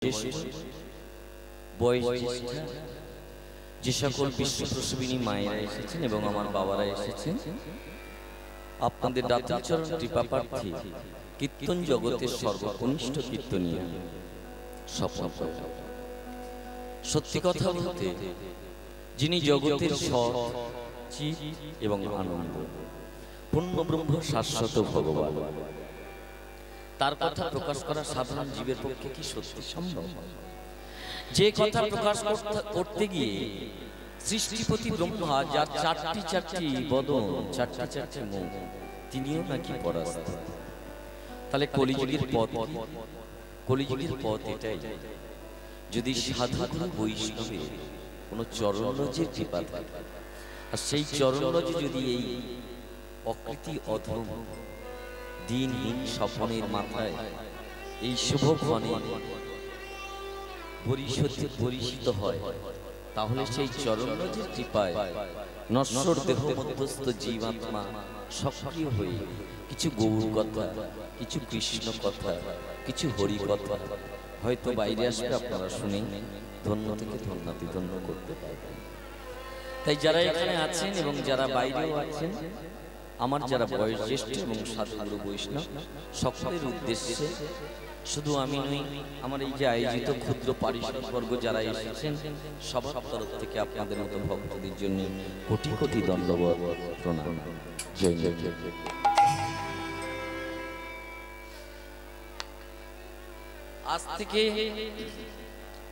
বয়োজ্যেষ্ঠ বয়োজ্যেষ্ঠা যে সকল বিশ্ব প্রসবিনী মায়েরা এসেছেন এবং আমার বাবারা এসেছেন, আপনাদের দাতাচরণ কৃপাপ্রার্থী কীর্তন জগতের সর্বকনিষ্ঠ কীর্তনীয় স্বপ্ন। সত্যি কথা বলতে, যিনি জগতের সৎ চিৎ এবং আনন্দ পূর্ণ ব্রহ্ম শাশ্বত ভগবান, তার কথা প্রকাশ করা সাধারণ জীবের পক্ষে কি সত্যি সম্ভব? যে কথা প্রকাশ করতে গিয়ে সৃষ্টিপতি ব্রহ্মা, যার চারটি চারটি বদন, চারটি চারটি মুখ, তিনিও নাকি পরাস্ত। তাহলে কলিযুগের পথ, কলিযুগের পথ এটাই, যদি সাধু গুরু বৈষ্ণবের কোন চরণরজের কৃপা থাকে, আর সেই চরণরজ যদি এই অকৃতি অধম দিনহীন স্বপ্নের মাথায় এই শুভ ক্ষণে পরিষিত হয়, তাহলে সেই চরণরজের কৃপায় নশ্বর দেহ মধ্যস্থ জীবাত্মা সক্রিয় হয়ে কিছু গৌর কথা, কিছু কৃষ্ণ কথা, কিছু হরি কথা হয়তো বাইরে আসবে, আপনারা শুনে ধন্য থেকে ধন্যাতি ধন্য করতে পারবেন। তাই যারা এখানে আছেন এবং যারা বাইরেও আছেন, আমার যারা বয়োজ্যেষ্ঠ এবং সাধুগুরু বৈষ্ণব, সকলের উদ্দেশ্যে শুধু আমি নই, আমার এই যে আয়োজিত ক্ষুদ্র পারিষদবর্গ যারা এসেছেন, সবার তরফ থেকে আপনাদের মতো ভক্তদের জন্য কোটি কোটি দণ্ডবত প্রণাম। জয় জয় জয়। আজ থেকে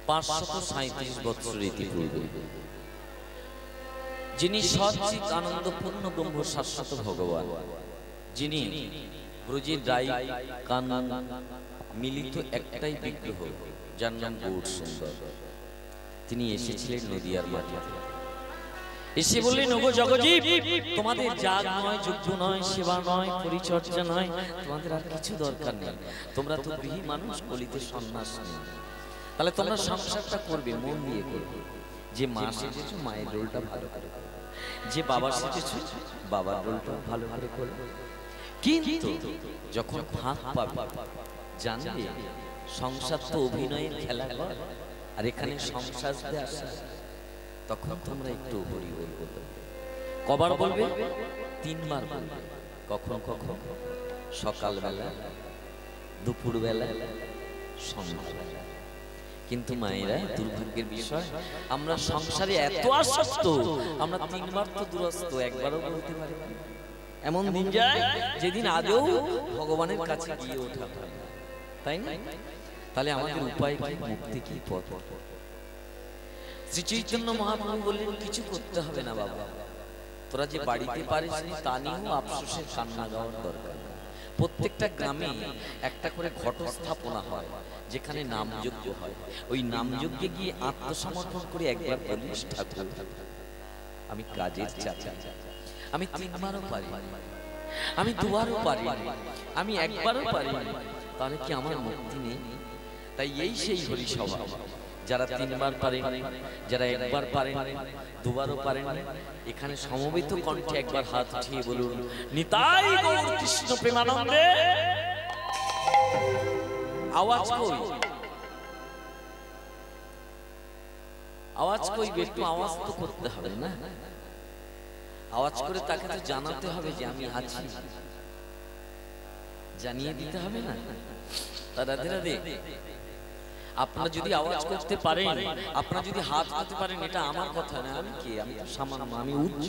537 বছর ইতিপূর্বে যিনি সচ্চিৎ আনন্দপূর্ণ ব্রহ্ম শাশ্বত ভগবান, যিনি ব্রজের রাই কানন মিলিত একটাই বিগ্রহ, যার নাম গৌর সুন্দর, তিনি এসেছিলেন নদিয়ার মাটিতে। এসে বললেন, ওগো জগজীব, তোমাদের যাগ নয়, যজ্ঞ নয়, সেবা নয়, পরিচর্যা নয়, তোমাদের আর কিছু দরকার নেই। তোমরা তো গৃহী মানুষ, কলিতে সন্ন্যাস নেই। তাহলে তোমরা সংসারটা করবে, মন দিয়ে করবে। যে মা সেজেছো, মায়ের রোলটা ভালো করে করো। যে বাবা সেজেছো, বাবার রোলটা ভালো করে করো। কিন্তু যখন ফাঁক পাবে, জানবে সংসার তো অভিনয়ের খেলা, আর এখানে সংসার আসে, তখন তোমরা একটু হরি বল বলবে। কবার বলবে? 3 বার বলবে। কখন কখন? সকালবেলা, দুপুরবেলা, সন্ধ্যাবেলা। কিন্তু মায়েরা, দুর্ভাগ্যের বিষয়, আমরা সংসারে এত আসক্ত, আমরা 3 বার তো দূরস্থ, একবারও বলতে পারি না। এমন দিন যায় যেদিন আদৌ ভগবানের কাছে গিয়ে ওঠা হয়, তাই না? তাহলে আমাদের উপায় কি? মুক্তি কি? পথ? শ্রী চৈতন্য মহাপ্রভু বললেন, কিছু করতে হবে না বাবা, তোরা যে বাড়িতে পারিস তা নিয়েও আফসোসের কান্না গাওয়ার দরকার। প্রত্যেকটা গ্রামে একটা করে ঘট স্থাপনা হয়, যেখানে নামযজ্ঞ হয়। ওই নামযজ্ঞে গিয়ে আত্মসমর্পণ করে একবার বলিস, ঠাকুর আমি কাজের চাচা, আমি 3 বারও পারি, আমি 2 বারও পারি, আমি 1 বারও পারি, তাহলে কি আমার মুক্তি নেই? তাই এই সেই হরিসভা, যারা 3 বার পারেন, যারা 1 বার পারেন, 2 বারও পারেন, এখানে সমবেত কণ্ঠে একবার হাত উঠিয়ে বলুন, নিতাই গৌর কৃষ্ণ প্রেমানন্দে। আওয়াজ কই? আওয়াজ কই? একটু আওয়াজ তো করতে হবে না? আওয়াজ করে তাকে তো জানাতে হবে যে আমি আছি, জানিয়ে দিতে হবে না? রাধে রাধে। আপনারা যদি আওয়াজ করতে পারেন, আপনারা যদি হাত করতে পারেন, এটা আমার কথা না। আমি কে? আমি তো সামান্য, আমি উচ্চ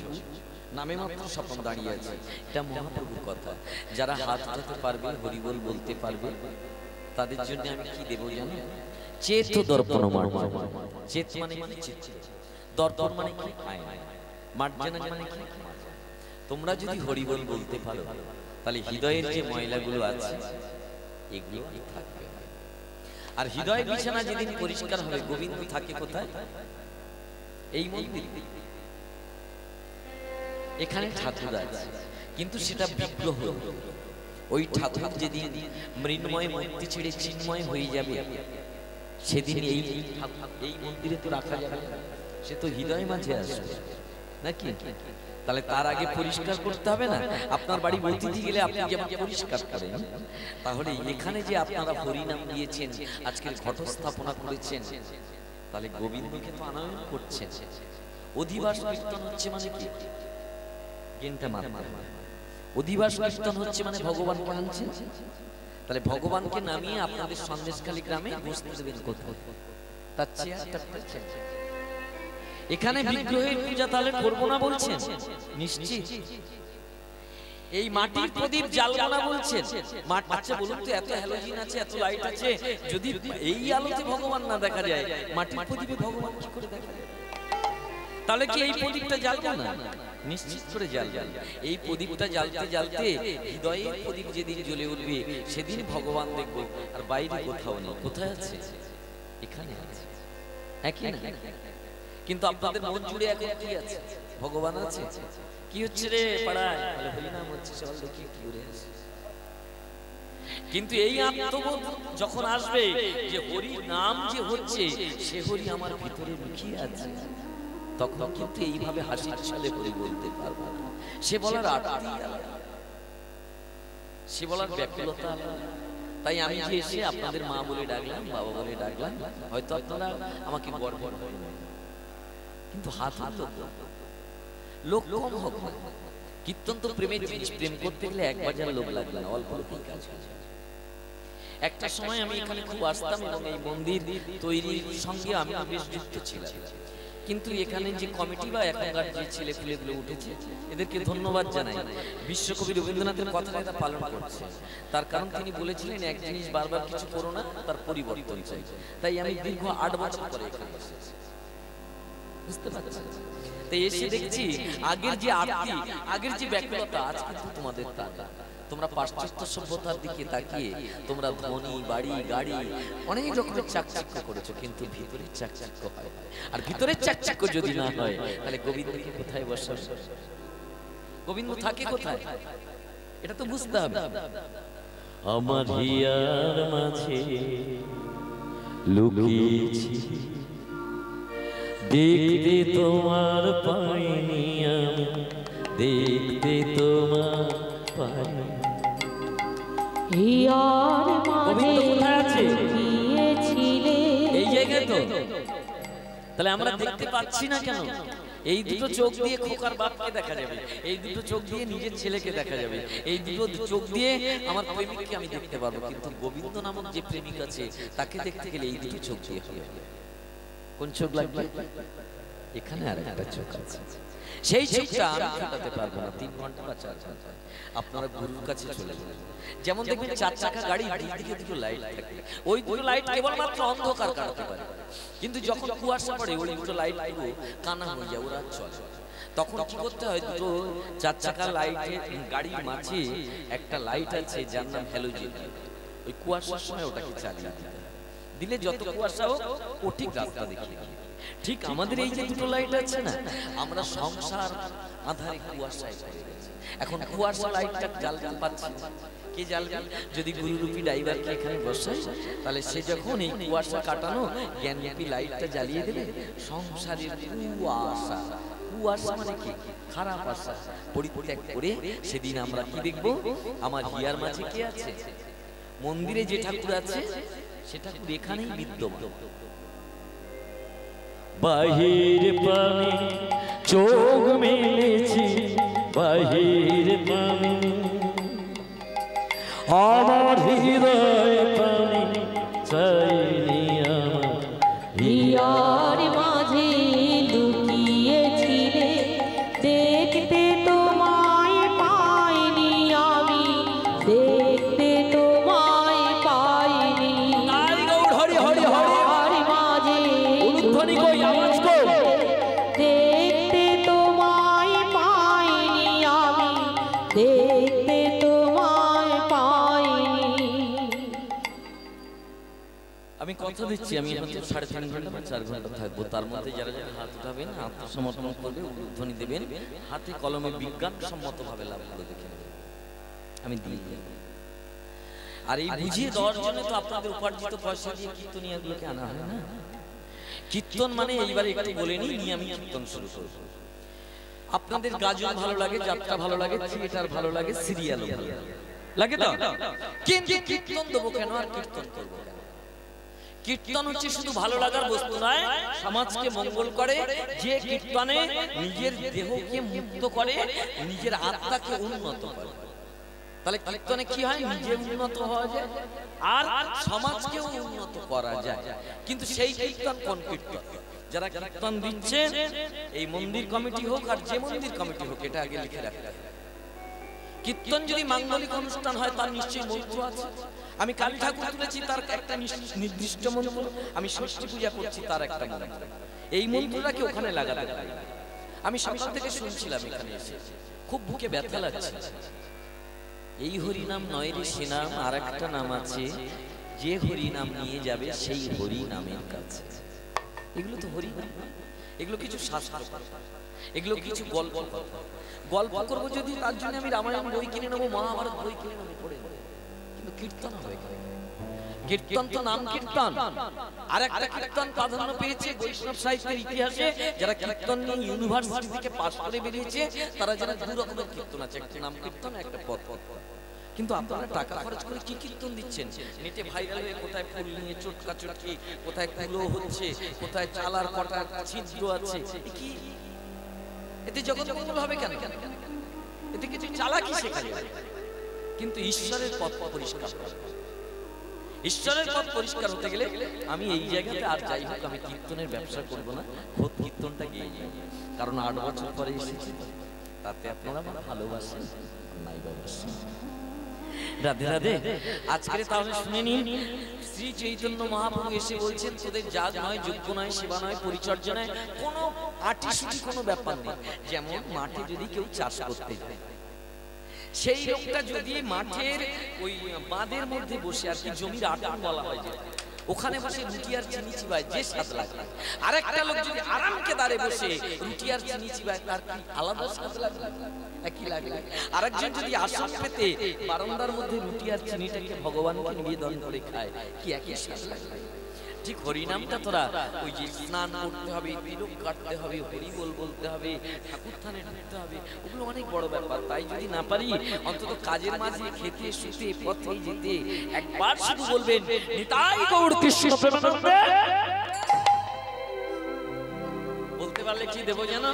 নামে মাত্র স্বপ্ন দাঁড়িয়ে আছে। এটা মহাপ্রভুর কথা। যারা হাত উঠাতে পারবে, হরিবল বলতে পারবে, তাদের জন্য আমি কি দেব জানো? চেত দর্পণ মার্জনা। চেত মানে কি? চিত্ত। দর্পণ মানে কি? আয়না। মার্জনা মানে কি? তোমরা যদি হরিবল বলতে পারো, তাহলে হৃদয়ের যে ময়লাগুলো আছে এগুলো থাকবে। আর হৃদয় বিছানা যেদিন পরিষ্কার হবে, গোবিন্দ থাকে কোথায়? এই মন্দির। এখানে ঠাকুর আছে, কিন্তু সেটা বিগ্রহ। ওই ঠাকুর যেদিন মৃন্ময় মূর্তি ছেড়ে চিন্ময় হয়ে যাবে, সেদিন এই মন্দিরে তো রাখা যাবে না, সে তো হৃদয় মাঝে আসবে। নাকি? তাহলে তার আগে পরিষ্কার করতে হবে না? আপনার বাড়ি অতিথি গেলে আপনি যেমন পরিষ্কার করেন, তাহলে এখানে যে আপনারা হরিনাম দিয়েছেন, আজকের ঘটস্থাপনা করেছেন, তাহলে গোবিন্দকে তো আনয়ন করছেন। অধিবাস কীর্তন হচ্ছে মানে কি? জ্ঞানটা মারতে হয়। অধিবাস কীর্তন হচ্ছে মানে ভগবানকে আনছেন। তাহলে ভগবানকে নামিয়ে আপনাদের সন্দেশখালী গ্রামে বসতে দেবেন কোথায়? তার চেয়ারটা এখানে বিগ্রহের পূজা তাহলে করবো না বলছেন? নিশ্চিত। এই মাটির প্রদীপ জ্বালবো না বলছেন? আচ্ছা বলুন তো, এত হ্যালোজিন আছে, এত লাইট আছে, যদি এই আলোতে ভগবান না দেখা যায়, মাটির প্রদীপে ভগবান কি করে দেখা যায়? তাহলে কি এই প্রদীপটা জ্বালবো না? নিশ্চিত করে জ্বালবে। এই প্রদীপটা জ্বালতে জ্বালতে হৃদয়ের প্রদীপ যেদিন জ্বলে উঠবে, সেদিন ভগবান দেখবো। আর বাইরে কোথাও নেই। কোথায় আছে? এখানে আছে। একই না? কিন্তু আপনাদের মন জুড়ে এখন কি আছে? ভগবান আছে। কি হচ্ছে রে পাড়ায়? বলে হরিনাম হচ্ছে, চল দেখি কি করে আছে। কিন্তু এই আত্মবোধ যখন আসবে যে হরি নাম যে হচ্ছে, সে হরি আমার ভিতরে লুকিয়ে আছে, তখন কিন্তু এইভাবে হাসির ছলে হরি বলতে পারবো না। সে বলার আরতি আলাদা, সে বলার ব্যাকুলতা আলাদা। তাই আমি যে এসে আপনাদের মা বলে ডাকলাম, বাবা বলে ডাকলাম, হয়তো আপনারা আমাকে গর্ব করবেন, কিন্তু হাত হাত লোক কম হোক না। কীর্তন তো প্রেমের জিনিস, প্রেম করতে গেলে একবার যারা লোক লাগবে না, অল্প লোকই কাজ করে। একটা সময় আমি এখানে খুব আসতাম এবং এই মন্দির তৈরির সঙ্গে আমি বেশ যুক্ত ছিলাম। কিন্তু এখানে যে কমিটি বা এখনকার যে ছেলে পেলেগুলো উঠেছে, এদেরকে ধন্যবাদ জানাই। বিশ্বকবি রবীন্দ্রনাথের কথাটা এরা পালন করছে। তার কারণ তিনি বলেছিলেন, এক জিনিস বারবার কিছু করো না, তার পরিবর্তন চাই। তাই আমি দীর্ঘ 8 বছর পরে এখানে এসেছি। বুঝতে পারছেন? তাই এসে দেখছি আগের যে আরতি, আগের যে ব্যাকুলতা, আজ কিন্তু তোমাদের তা না। তোমরা পাশ্চাত্য সভ্যতার দিকে তাকিয়ে তোমরা ধনী, বাড়ি, গাড়ি, অনেক রকমের চাকচিক্য করেছো, কিন্তু ভিতরের চাকচিক্য হয়। আর ভিতরের চাকচিক্য যদি না হয়, তাহলে গোবিন্দকে কোথায় বসাবে? গোবিন্দ থাকে কোথায়? এটা তো বুঝতে হবে। আমার হিয়ার মাঝে লুকিয়েছি, দেখতে তোমার পাইনি আমি, দেখতে তোমার পাইনি। হিয়ার মাঝে লুকিয়েছিলে, এই জায়গায় তো। তাহলে আমরা দেখতে পাচ্ছি না কেন? এই দুটো চোখ দিয়ে খোকার বাপকে দেখা যাবে, এই দুটো চোখ দিয়ে নিজের ছেলেকে দেখা যাবে, এই দুটো চোখ দিয়ে আমার প্রেমিককে আমি দেখতে পারবো। কিন্তু গোবিন্দ নামক যে প্রেমিক আছে, তাকে দেখতে গেলে এই দুটো চোখ দিয়ে হবে। কোন চোখ লাগবে? এখানে আর একটা চোখ আছে, সেই চোখটা আমি ফেটাতে পারবো না। 3 ঘন্টা বা 4 ঘন্টা আপনারা গুরুর কাছে চলে যাবেন। যেমন দেখবেন 4 চাকা গাড়ি, দিকে দুটো লাইট থাকে, ওই দুটো লাইট কেবলমাত্র অন্ধকার কাটাতে পারে। কিন্তু যখন কুয়াশা পড়ে, ওই দুটো লাইট পুরো কানা হয়ে যায়, ওরা চলে। তখন কি করতে হয়? দুটো 4 চাকা লাইটের গাড়ির মাঝে একটা লাইট আছে, যার নাম হ্যালোজেন। ওই কুয়াশার সময় ওটাকে চালিয়ে দিলে যত কুয়াশা হোক, ও ঠিক রাস্তা দেখিয়ে দেবে। ঠিক আমাদের এই যে দুটো লাইট আছে না, আমরা সংসার আধারে কুয়াশায় পড়ে গেছি। এখন কুয়াশা লাইটটা জ্বালতে পারছি না। কে জ্বালবে? যদি গুরুরূপী ড্রাইভারকে এখানে বসাই, তাহলে সে যখন এই কুয়াশা কাটানো জ্ঞানরূপী লাইটটা জ্বালিয়ে দেবে, সংসারের কুয়াশা, কুয়াশা মানে কি? খারাপ আশা পরিত্যাগ করে সেদিন আমরা কি দেখবো? আমার হিয়ার মাঝে কে আছে? মন্দিরে যে ঠাকুর আছে, সে ঠাকুর এখানেই বিদ্যমান। বাহির পানে চোখ মেলেছি, বাহির পানে আমার হৃদয় পানে চাইনি আমার। হিয়ার মাঝে লুকিয়েছিলে, দেখতে তোমায় পাইনি আমি, দেখতে তোমায় পাইনি। হরি হরি হরি, মাঝে উলুধ্বনি কই, আওয়াজ কই। দেখতে তোমায় পাইনি আমি, দেখতে তোমায় পাইনি। আমি কথা দিচ্ছি, আমি হয়তো 3.5 ঘন্টা বা 4 ঘন্টা থাকবো। তার মধ্যে যারা যারা হাত উঠাবেন, আত্মসমর্পণ করবে, উলুধ্বনি দেবেন, হাতে কলমে বিজ্ঞানসম্মত ভাবে লাভগুলো দেখে নেবেন, আমি দিয়ে দেব। আর এই বুঝিয়ে দেওয়ার জন্য তো আপনাদের উপার্জিত পয়সা দিয়ে কীর্তনিয়াগুলোকে আনা হয় না। কীর্তন মানে এইবারে একটু বলে নিই, নিয়ে আমি কীর্তন শুরু করব। আপনাদের গাজন ভালো লাগে, যাত্রা ভালো লাগে, থিয়েটার ভালো লাগে, সিরিয়ালও ভালো লাগে তো, কিন্তু কীর্তন দেবো কেন আর কীর্তন করবো কেন? কীর্তন হচ্ছে শুধু ভালো লাগার বস্তু নয়, সমাজকে মঙ্গল করে। যে কীর্তনে নিজের দেহকে মুক্ত করে, নিজের আত্মাকে উন্নত করে। তাহলে কীর্তনে কি হয়? নিজে উন্নত হওয়া যায় আর সমাজকেও উন্নত করা যায়। কিন্তু সেই কীর্তন কোন কীর্তন? যারা কীর্তন দিচ্ছে, এই মন্দির কমিটি হোক আর যে মন্দির কমিটি হোক, এটা আগে লিখে রাখতে হবে। কীর্তন যদি মাঙ্গলিক অনুষ্ঠান হয় তার নিশ্চয়ই মন্ত্র আছে। আমি কালী ঠাকুর তুলেছি, তার একটা নির্দিষ্ট মন্ত্র। আমি ষষ্ঠী পূজা করছি, তার একটা মন্ত্র। এই মন্ত্রটাকে ওখানে লাগাতে হবে। আমি সকাল থেকে শুনছিলাম এখানে এসে, খুব বুকে ব্যথা লাগছে। এই হরিনাম নয় রে সে নাম, আর একটা নাম আছে, যে হরিনাম নিয়ে যাবে সেই হরি নামের কাছে। এগুলো তো হরি, এগুলো কিছু শাস্ত্র, এগুলো কিছু গল্প করবো যদি, তার জন্য আমি রামায়ণ বই কিনে নেবো, মহাভারত বই কিনে নেবো, পড়ে। কিন্তু কীর্তন হবে কেন? কীর্তন তো নাম কীর্তন। আর একটা কীর্তন প্রাধান্য পেয়েছে বৈষ্ণব সাহিত্যের ইতিহাসে। যারা কীর্তন নিয়ে ইউনিভার্সিটি থেকে পাশ করে বেরিয়েছে, তারা যারা দু রকমের কীর্তন আছে, একটা নাম কীর্তন, একটা পদ। কিন্তু আপনারা টাকা খরচ করে কি কীর্তন দিচ্ছেন? নেটে ভাইরাল হয়ে কোথায় ফুল নিয়ে চটকা চটকি, কোথায় কুলো হচ্ছে, কোথায় চালার কটা ছিদ্র আছে, কি এতে জগৎ মঙ্গল হবে কেন? এতে কিছু চালাকি শেখা যায়। কিন্তু ঈশ্বরের পথ পরিষ্কার, ঈশ্বরের পথ পরিষ্কার হতে গেলে আমি এই জায়গাতে আর যাই হোক, আমি কীর্তনের ব্যবসা করবো না, খোদ কীর্তনটা গিয়ে যাই। কারণ 8 বছর পরে এসেছি, তাতে আপনারা আমার ভালোবাসেন নাই ভালোবাসেন। রাধে রাধে। আজকে তাহলে শুনে নিন, শ্রী চৈতন্য মহাপ্রভু এসে বলছেন, তোদের যাগ নয়, যজ্ঞ নয়, সেবা নয়, পরিচর্যা নয়, কোনো আটিসুটি কোনো ব্যাপার নেই। যেমন মাঠে যদি কেউ চাষ করতে যায়, সেই লোকটা যদি মাঠের ওই বাঁধের মধ্যে বসে, আর কি জমির আটন বলা হয়, ওখানে বসে রুটি আর চিনি চিবায়, যে স্বাদ লাগে। আরেকটা লোক যদি আরামকে দাঁড়ে বসে রুটি আর চিনি চিবায়, তার কি আলাদা স্বাদ লাগে? একই লাগে। আরেকজন যদি আসন পেতে বারান্দার মধ্যে রুটি আর চিনিটাকে ভগবানকে নিবেদন করে খায়, কি একই স্বাদ লাগে? ঠিক হরিনামটা তোরা ওই যে স্নান করতে হবে, তিলক কাটতে হবে, হরি বলতে হবে, ঠাকুর থানে ঢুকতে হবে, ওগুলো অনেক বড় ব্যাপার। তাই যদি না পারি, অন্তত কাজের মাঝে খেতে শুতে পথে যেতে একবার শুধু বলবেন, নিতাই গৌর কৃষ্ণ প্রেমানন্দে। বলতে পারলে কি দেব যেন?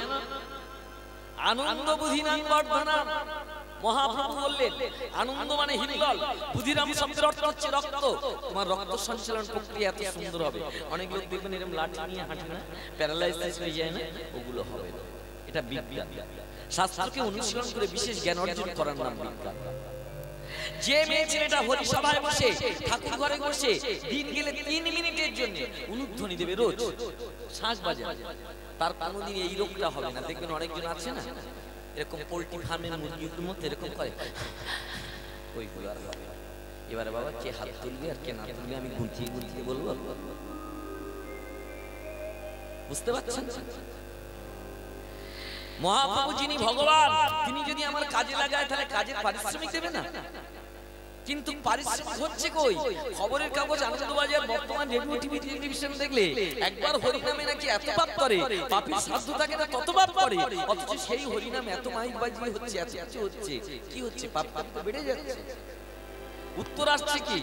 আনন্দ বুধিনাং বর্ধনাম। মহাপ্রভু বললেন, আনন্দ মানে হিল্লোল, বুধিরাম শব্দের অর্থ হচ্ছে রক্ত। তোমার রক্ত সঞ্চালন প্রক্রিয়া এত সুন্দর হবে। অনেক লোক দেখবেন এরকম লাঠি নিয়ে হাঁটে না, প্যারালাইসিস হয়ে যায় না, ওগুলো হবে না। এটা বিজ্ঞান। শাস্ত্রকে অনুশীলন করে বিশেষ জ্ঞান অর্জন করার নাম বিজ্ঞান। যে মেয়ে ছেলেটা হরিসভায় বসে, ঠাকুর ঘরে বসে দিন গেলে 3 মিনিটের জন্য উলুধ্বনি দেবে রোজ, শাঁখ বাজাবে, তার কোনোদিন এই রোগটা হবে না। দেখবেন অনেকজন আছে না, এরকম পোল্ট্রি ফার্মের মুরগির মতো এরকম করে, ওইগুলো আর হবে। এবারে বাবা কে হাত তুলবে আর কে না তুলবে আমি গুনতিয়ে গুনতিয়ে বলবো, বুঝতে পারছেন? মহাপ্রভু যিনি ভগবান, তিনি যদি আমার কাজে লাগায়, তাহলে কাজের পারিশ্রমিক দেবে না? কিন্তু পারিশ্রমিক হচ্ছে কই? খবরের কাগজ, আনন্দবাজার, বর্তমান রেডিও, টিভি, টেলিভিশন দেখলে একবার হরিনামে নাকি এত পাপ করে, পাপীর সাধ্য থাকে না তত পাপ করে। অথচ সেই হরিনাম এত মাইক বাজিয়ে হচ্ছে, এত কিছু হচ্ছে, কি হচ্ছে? পাপ তো বেড়ে যাচ্ছে। উত্তর আসছে কি?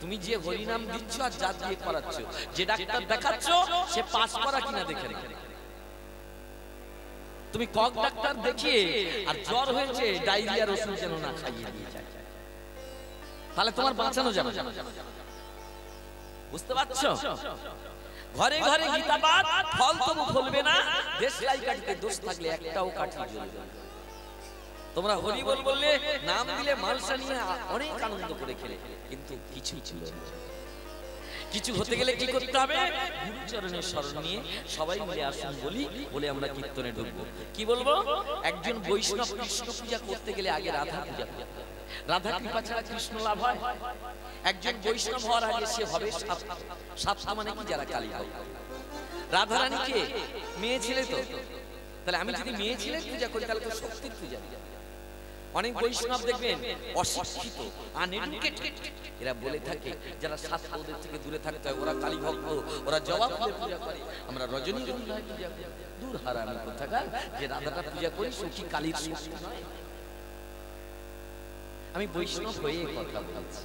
তুমি যে হরিনাম দিচ্ছ আর যা দিয়ে করাচ্ছ, যে ডাক্তার দেখাচ্ছ সে পাস করা কিনা দেখে রেখে। তুমি কক ডাক্তার দেখিয়ে আর জ্বর হয়েছে, ডায়রিয়ার ওষুধ যেন না খাইয়ে দিয়ে যায়, তাহলে তোমার বাঁচানো যাবে। বুঝতে পারছো? ঘরে ঘরে গীতা পাঠ, ফল তবু ফলবে না, দেশলাই কাটিতে দোষ থাকলে একটাও কাঠি জ্বলবে না। তোমরা হরি বললে, নাম দিলে, মালসা নিয়ে অনেক আনন্দ করে খেলে, কিন্তু কিছু ছিল না। কিছু হতে গেলে কি করতে হবে? গুরুচরণের শরণ নিয়ে সবাই মিলে আসুন বলি, বলে আমরা কীর্তনে ঢুকবো। কি বলবো? একজন বৈষ্ণব কৃষ্ণ পূজা করতে গেলে আগে রাধা পূজা করতে হবে। রাধা কৃপা ছাড়া কৃষ্ণ লাভ হয়? একজন বৈষ্ণব হওয়ার আগে সে হবে সাতটা, মানে কি? যারা কালী হয়। রাধারানী কে? মেয়ে ছেলে তো। তাহলে আমি যদি মেয়ে ছেলের পূজা করি, তাহলে তো শক্তির পূজা। অনেক বৈষ্ণব দেখবেন অশিক্ষিত, আনএডুকেটেড, এরা বলে থাকে যারা শাস্ত্র ওদের থেকে দূরে থাকতে হয় ওরা কালী ভক্ত, ওরা জবা ফুলে পূজা করে, আমরা রজনীগন্ধায় পূজা করি। দূর হারামি কোথাকার, যে রাধাটা পূজা করি সে কি কালীর শক্তি নয়? আমি বৈষ্ণব হয়ে কথা বলছি।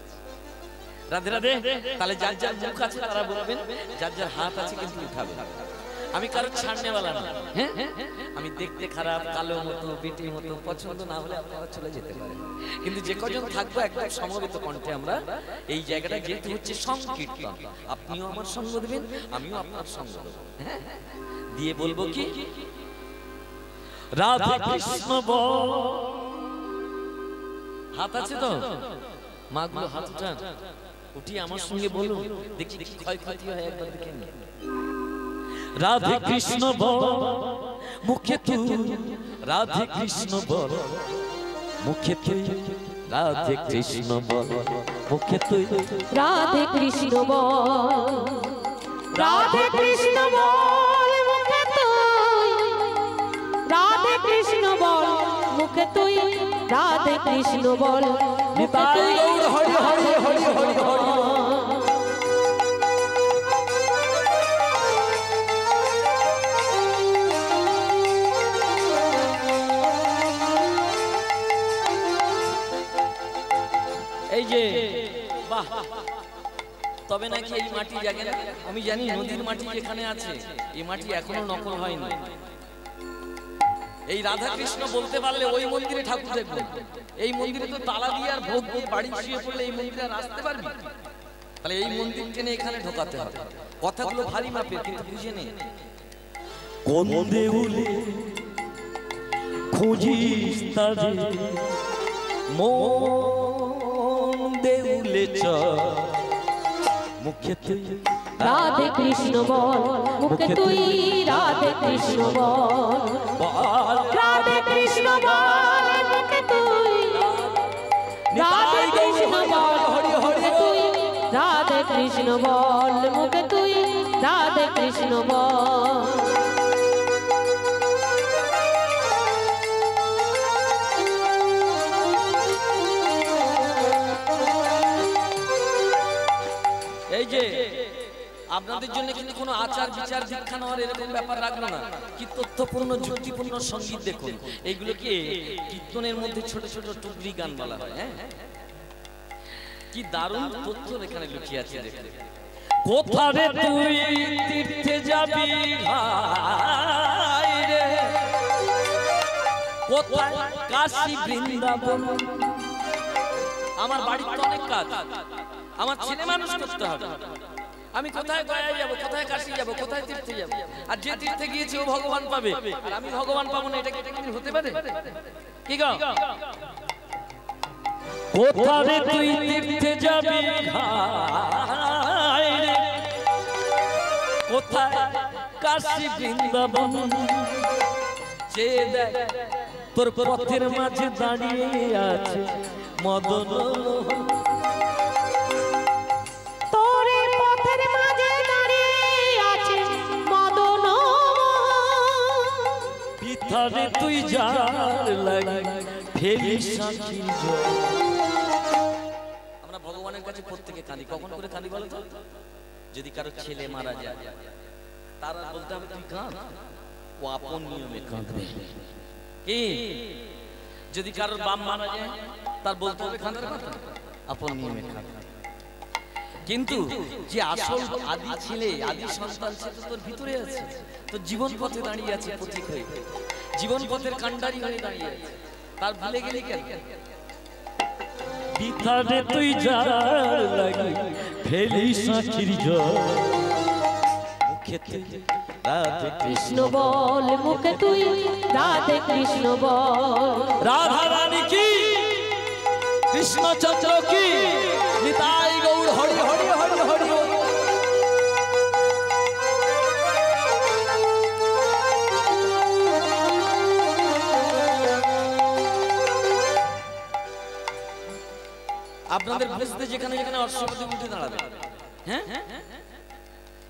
রাধে রাধে। তাহলে যার যার মুখ আছে তারা বলবেন, যার যার হাত আছে কিন্তু উঠাবেন। আমি কারো ছাড়নেওয়ালা না, হ্যাঁ, আমি দেখতে খারাপ, কালো মতো, বেটির মতো, পছন্দ না হলে আপনারা চলে যেতে পারেন, কিন্তু যে কজন থাকবো একদম সমবেত কণ্ঠে আমরা এই জায়গাটা, যেহেতু হচ্ছে সংকীর্তন, আপনিও আমার সঙ্গ দেবেন, আমিও আপনার সঙ্গ দেবো, হ্যাঁ, দিয়ে বলবো কি রাধে কৃষ্ণ বল। হাত আছে তো, মাগুলো হাত উঠান, উঠিয়ে আমার সঙ্গে বলুন, দেখি দেখি ক্ষয়ক্ষতি হয় একবার দেখে নিন। রাধে কৃষ্ণ বল মুখে তুই, রাধে কৃষ্ণ বল মুখে তুই, রাধে কৃষ্ণ বল মুখে তুই, রাধে কৃষ্ণ বল, রাধে কৃষ্ণ বল মুখে তুই, রাধে কৃষ্ণ বল মুখে তুই, রাধে কৃষ্ণ বল মুখে তুই। হরি হরি হরি হরি হরি। এই যে বাহ, তবে নাকি এই মাটি জাগে না, আমি জানি নদীর মাটি যেখানে আছে এই মাটি এখনো নকল হয়নি। এই রাধা কৃষ্ণ বলতে পারলে ওই মন্দিরে ঠাকুর দেখবো, এই মন্দিরে তো তালা দিয়ে আর ভোগ দিয়ে বাড়ি শুয়ে পড়লে এই মন্দিরে আর আসতে পারবি? তাহলে এই মন্দির টেনে এখানে ঢোকাতে হবে। কথাগুলো ভারী মাপের, কিন্তু বুঝে নেই। কোন দেউলে খুঁজিস তারে, মন দেউলে চল মুখে তুই, রাধে কৃষ্ণ বল মুখে তুই, রাধে কৃষ্ণ বল, রাধে কৃষ্ণ বল মুখে তুই, রাধে কৃষ্ণ বল মুখে তুই, রাধে কৃষ্ণ বল মুখে তুই, রাধে কৃষ্ণ বল। এই যে আপনাদের জন্য কিন্তু কোনো আচার বিচার দীক্ষা নেওয়ার এরকম ব্যাপার রাখলো না, কি তথ্যপূর্ণ যুক্তিপূর্ণ সঙ্গীত দেখুন। এইগুলোকে কীর্তনের মধ্যে ছোট ছোট টুকরি গান বলা হয়। হ্যাঁ, কি দারুণ তথ্য এখানে লুকিয়ে আছে। দেখুন, কোথারে তুই তীর্থে যাবি ভাই রে, কোথায় কাশী বৃন্দাবন, আমার বাড়ির তো অনেক কাজ, আমার ছেলে মানুষ করতে হবে, আমি কোথায় গয়া যাব, কোথায় কাশী যাব, কোথায় তীর্থে যাব, আর যে তীর্থে গিয়েছে ও ভগবান পাবে আর আমি ভগবান পাবো না, এটা কি কোনোদিন হতে পারে? কি গো, কোথারে তুই তীর্থে যাবি ভাই রে, কোথায় কাশী বৃন্দাবন, যে দেখ তোর পথের মাঝে দাঁড়িয়ে আছে মদন, তোরে পথের মাঝে দাঁড়িয়ে আছে মদন, পিতারে তুই যার লাগি ফেলি সাক্ষীর জল। আমরা ভগবানের কাছে প্রত্যেকে কাঁদি, কখন করে কাঁদি বলো তো? যদি কারো ছেলে মারা যায় তারা বলতে হবে তুই কাঁদ, ও আপন নিয়মে কাঁদবে। কি যদি কারোর বাপ মারা যায় তার বলতে হবে কাঁদার কথা, আপন নিয়মে কাঁদবে। কিন্তু যে আসল আদি ছেলে, আদি সন্তান, সে তো তোর ভিতরে আছে, তোর জীবন পথে দাঁড়িয়ে আছে পথিক হয়ে, জীবন পথের কাণ্ডারি হয়ে দাঁড়িয়ে আছে, তার ভুলে গেলি কেন? পিতারে তুই যার লাগি ফেলি সাক্ষীর জল, মুখে তুই রাধে কৃষ্ণ বল মুখে তুই, রাধে কৃষ্ণ বল। রাধা রানী কি, কৃষ্ণচন্দ্র কি, নিতাই গৌর হরি হরি হরি হরি। আপনাদের বুঝতে যেখানে যেখানে অশ্বপতি উঠে দাঁড়াবে, হ্যাঁ,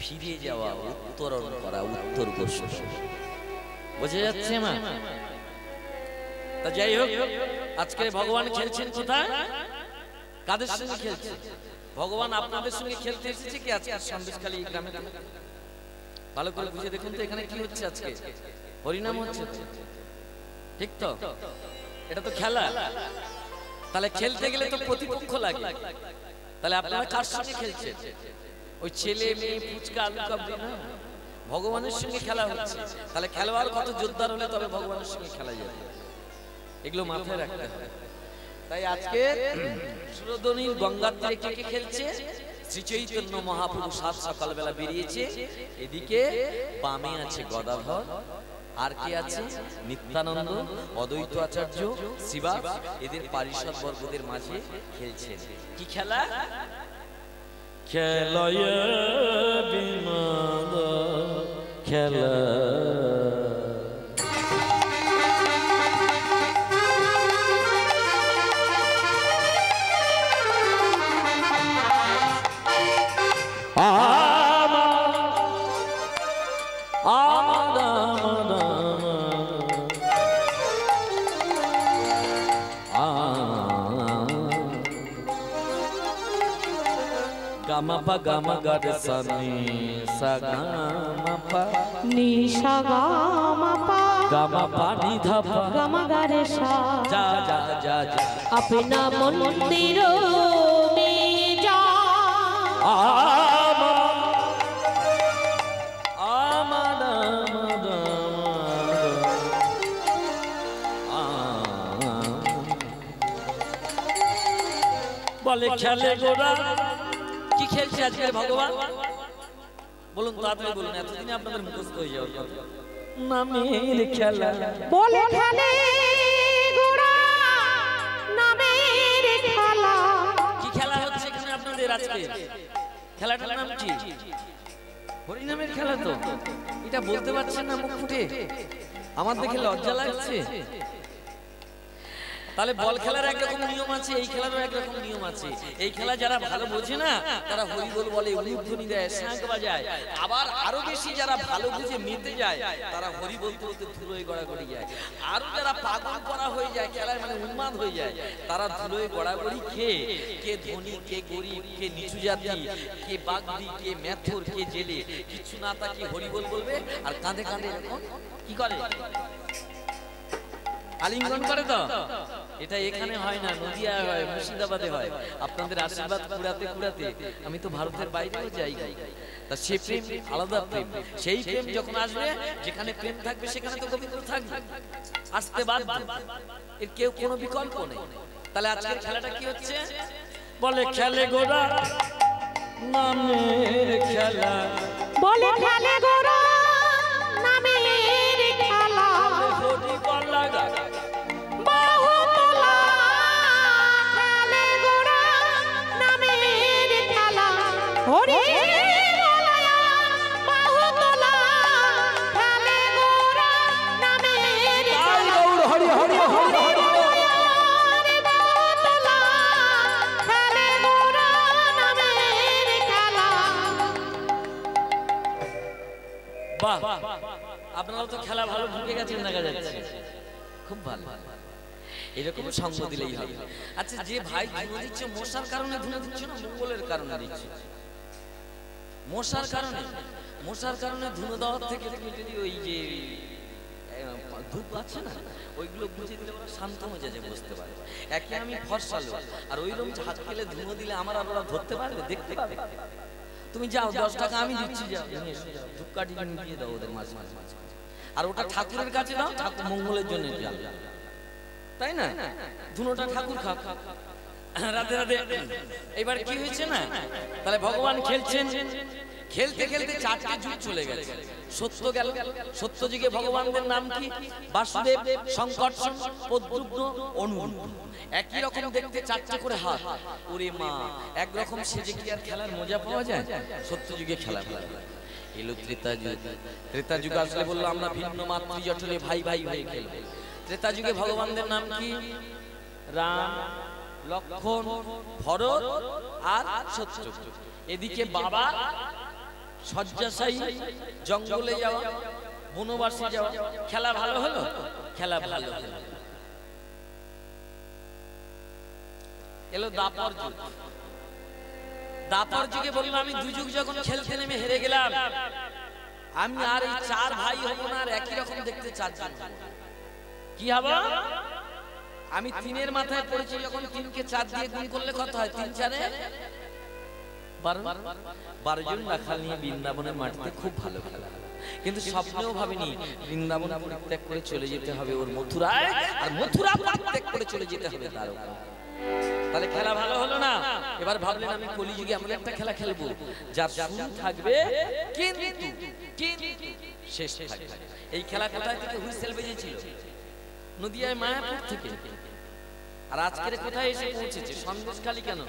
ফিরে যাওয়া, উত্তরণ করা, উত্তর গোষ্ঠ। বোঝা যাচ্ছে মা? তা যাই হোক, আজকে ভগবান খেলছেন কোথায়, কাদের সঙ্গে খেলছে? ভগবান আপনাদের সঙ্গে খেলতে এসেছে কি আজকে সন্দেশখালী গ্রামে? ভালো করে বুঝে দেখুন তো এখানে কি হচ্ছে আজকে। হরিনাম হচ্ছে, ঠিক তো? এটা তো খেলা। তাহলে খেলতে গেলে তো প্রতিপক্ষ লাগে। তাহলে আপনারা কার সঙ্গে খেলছেন? ওই ছেলে মেয়ে ফুচকা আলু কাবলি না, ভগবানের সঙ্গে খেলা হচ্ছে। তাহলে খেলোয়াড় কত জোরদার হলে তবে ভগবানের সঙ্গে খেলা যাবে, এগুলো মাথায় রাখতে হবে। তাই আজকে সুরধনীর গঙ্গার তীরে কে কে খেলছে? শ্রী চৈতন্য মহাপ্রভু সাত সকালবেলা বেরিয়েছে। এদিকে বামে আছে গদাধর, আর কে আছে? নিত্যানন্দ, অদ্বৈত আচার্য, শিবা, এদের পারিষদ বর্গদের মাঝে খেলছে। কি খেলা? খেলায় বিনোদ খেলা। Gamapa gama gade sani sa gamapa ni sa gamapa gamapa ni dhapa gama gare sa ja ja ja ja apna mandir mein ja বলে খেলে গোরা। কি খেলছে আজকে ভগবান? বলুন তাড়াতাড়ি বলুন, এতদিনে আপনাদের মুখস্থ হয়ে যাওয়ার কথা। নামের খেলা। বলে খেলে গোরা নামের খেলা। কি খেলা হচ্ছে এখানে আপনাদের আজকে? খেলাটার নাম কি? হরিনামের খেলা তো। এটা বলতে পারছেন না মুখ ফুটে? আমার দেখে লজ্জা লাগছে। তাহলে বল খেলার একরকম নিয়ম আছে, এই খেলারও একরকম নিয়ম আছে। এই খেলা যারা ভালো বোঝে না তারা হরিবোল বলে, উলুধ্বনি দেয়, শাঁখ বাজায়। আবার আরো বেশি যারা ভালো বুঝে মেতে যায় তারা হরি বলতে বলতে ধুলোয় গড়াগড়ি যায়। আরো যারা পাগল করা হয়ে যায় খেলায়, মানে উন্মাদ হয়ে যায়, তারা ধুলোয় গড়াগড়ি খেয়ে কে ধনী, কে গরিব, কে নিচু জাতি, কে বাগদি, কে মেথর, কে জেলে, কিছু না তাকে হরিবোল বলবে আর কাঁধে কাঁধে এরকম কি করে, আলিঙ্গন করে। তো এটা এখানে হয় না, নদিয়ায় হয়, মুর্শিদাবাদে হয়। আপনাদের আশীর্বাদ কুড়াতে কুড়াতে আমি তো ভারতের বাইরেও যাই। তা সে প্রেম আলাদা প্রেম। সেই প্রেম যখন আসবে, যেখানে প্রেম থাকবে সেখানে তো গোবিন্দ থাকবে, আসতে বাধ্য, এর কেউ কোনো বিকল্প নেই। তাহলে আজকের খেলাটা কি হচ্ছে? বলে খেলে গোরা নামের খেলা। বলে খেলে গোরা নামের খেলা। হরি বলা বাহু তোলা খেলে গোরা নামের খেলা। হরি বলা বাহু তোলা খেলে গোরা নামের খেলা। হরি হরি হরি হরি বাহু তোলা খেলে গোরা নামের খেলা। বাহ, আপনারা তো খেলা ভালো ঢুকে গেছেন দেখা যাচ্ছে, খুব ভালো। এরকম সঙ্গ দিলেই হবে। আচ্ছা, যে ভাই ধুনো দিচ্ছে মশার কারণে ধুনো দিচ্ছে না মঙ্গলের কারণে দিচ্ছে? মশার কারণে, মশার কারণে ধুনো দেওয়ার থেকে তুমি যদি ওই যে ধূপ আছে না ওইগুলো বুঝে দিলে ওরা শান্ত মেজাজে বসতে পারে। একে আমি ফর্সা লোক, আর ওইরকম হাত খেলে ধুনো দিলে আমার আর ওরা ধরতে পারবে, দেখতে পাবে। তুমি যাও, 10 টাকা আমি দিচ্ছি, যাও ধূপকাঠি দিয়ে দাও ওদের মাঝে মাঝে মাঝে। আর ওটা ঠাকুরের কাছে দাও, ঠাকুর মঙ্গলের জন্য যাও, তাই না? ধুনোটা ঠাকুর খা রাতে রাতে। এবার কি হয়েছে না, তাহলে ভগবান খেলছেন, খেলতে খেলতে 4টে যুগ চলে গেছে। সত্য গেল, সত্য যুগে ভগবানদের নাম কি? বাসুদেব, সংকর্ষণ, প্রদ্যুম্ন, অনুরূপ। একই রকম দেখতে, 4টে করে হাত। ওরে মা, একরকম সেজে কি আর খেলার মজা পাওয়া যায়? সত্য যুগে খেলা ভালো। এলো ত্রেতা যুগ। ত্রেতা যুগ আসলে বললো আমরা ভিন্ন মাতৃজঠরে ভাই ভাই হয়ে খেলবো। ত্রেতা যুগে ভগবানদের নাম কি? রাম, লক্ষ্মণ, ভরত আর শত্রুঘ্ন। এদিকে বাবা শয্যাশায়ী, জঙ্গলে যাওয়া, বনবাসে যাওয়া, খেলা ভালো হলো? খেলা ভালো হলো। এলো দাপর যুগ। দাপর যুগে বললো আমি দুযুগ যখন খেলতে নেমে হেরে গেলাম, আমি আর এই চার ভাই হবো না, আর একই রকম দেখতে চারজন কি হবো? আমি তিনের মাথায় পড়েছি যখন, তিনকে চার দিয়ে গুণ করলে কত হয়? 3 4 12 জন রাখাল নিয়ে বৃন্দাবনের মাটিতে খুব ভালো খেলা, কিন্তু স্বপ্নেও ভাবিনি বৃন্দাবন পরিত্যাগ করে চলে যেতে হবে ওর মথুরায়, আর মথুরা পরিত্যাগ করে চলে যেতে হবে দ্বারকা। তাহলে খেলা ভালো হলো না। এবার ভাবলেন আমি কলিযুগে এমন একটা খেলা খেলবো যার শুরু থাকবে কিন্তু শেষ থাকবে। এই খেলা কোথায় থেকে হুইসেল বেজেছিল? নদিয়ায় মায়াপুর থেকে। আর আজকের কোথায় এসে পৌঁছেছে? সন্দেশখালী। কেন?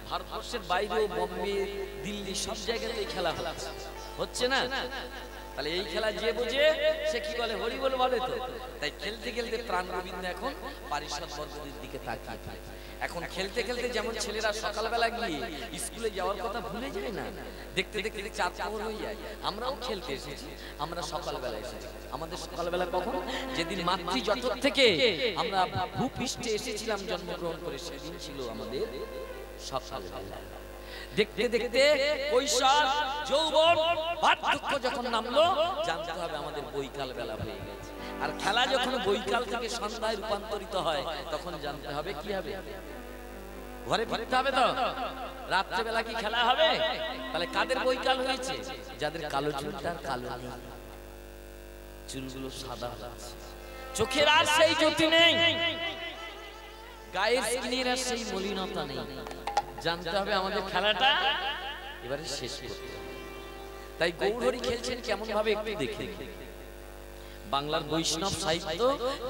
ভারতবর্ষের বাইরেও, বোম্বে, দিল্লি, সব জায়গাতে এই খেলা হচ্ছে না? তাহলে এই খেলা যে বোঝে সে কি বলে? হরি বল বলে তো। তাই খেলতে খেলতে প্রাণ গোবিন্দ এখন পারিষদ বর্গদের দিকে তাকিয়ে। এখন খেলতে খেলতে যেমন ছেলেরা সকালবেলা গিয়ে স্কুলে যাওয়ার কথা ভুলে যায় না, দেখতে দেখতে 4 প্রহর হয়ে যায়। আমরাও খেলতে এসেছি, আমরা সকালবেলা এসেছি। আমাদের সকালবেলা কখন? যেদিন মাতৃ জঠর থেকে আমরা ভূপৃষ্ঠে এসেছিলাম জন্মগ্রহণ করে, সেদিন ছিল আমাদের সকালবেলা। দেখতে দেখতে কৈশোর, যৌবন, বার্ধক্য যখন নামলো, জানতে হবে আমাদের বৈকাল বেলা হয়ে গেছে। আর খেলা যখন বৈকাল থেকে সন্ধ্যায় রূপান্তরিত হয়, তখন জানতে হবে কি হবে? ঘরে ফিরতে হবে তো। রাত্রেবেলা কি খেলা হবে? তাহলে কাদের বৈকাল হয়েছে? যাদের কালো চুলটা কালো নেই, চুলগুলো সাদা হচ্ছে, চোখের আর সেই জ্যোতি নেই, গায়ের স্কিনের আর সেই মলিনতা নেই। জানতে হবে আমাদের খেলাটা এবারে শেষ করতে হবে। তাই গৌরহরি খেলছেন কেমন ভাবে একটু দেখে। বাংলার বৈষ্ণব সাহিত্য,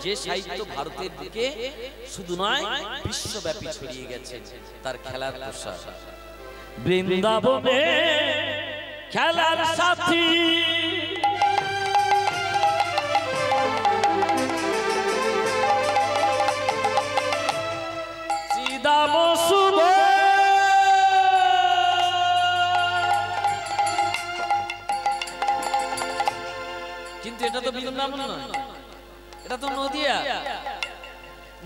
যে সাহিত্য ভারতের দিকে শুধু নয় বিশ্বব্যাপী ছড়িয়ে গেছে, তার খেলার প্রসার। বৃন্দাবনে খেলার সাথী শ্রীদাম শুভ, কিন্তু এটা তো বৃন্দাবন নয়, এটা তো নদিয়া।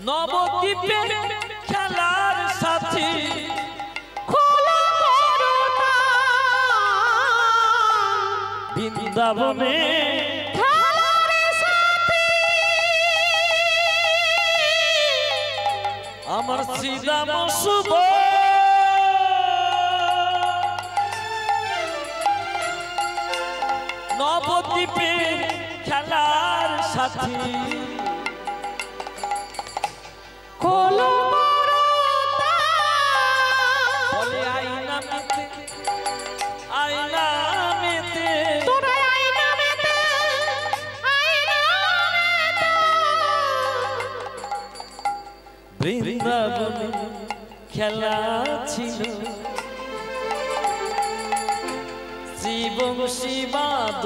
নবদ্বীপে খেলার সাথী বৃন্দাবনে আমার শ্রীদাম শুভ, নবদ্বীপে খেলার সাথী খোলো বলে আইনা মেতে, আইনা মেতে, তোরা আইনা মেতে, আইনা মেতে। বৃন্দাবনে খেলা ছিল শ্রীবংশী বাদ,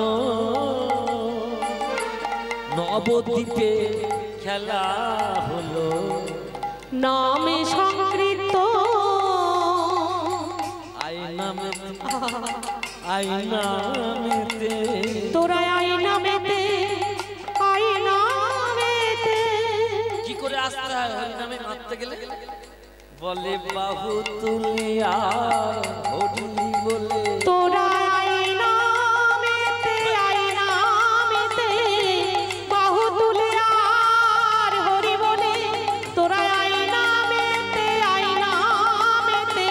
নবদ্বীপে খেলা হলো নামে সংকৃত আইনা মেতে, আইনা মেতে, তোরা আইনা মেতে, আইনা মেতে। কি করে আসতে হয় হরি নামে মারতে গেলে? বলে বাহু তুলিয়া হরি বলে, তোরা আইনা মেতে, আইনা মেতে, বাহু তুলে আর হরি বলে। তোরা আইনা মেতে, আইনা মেতে,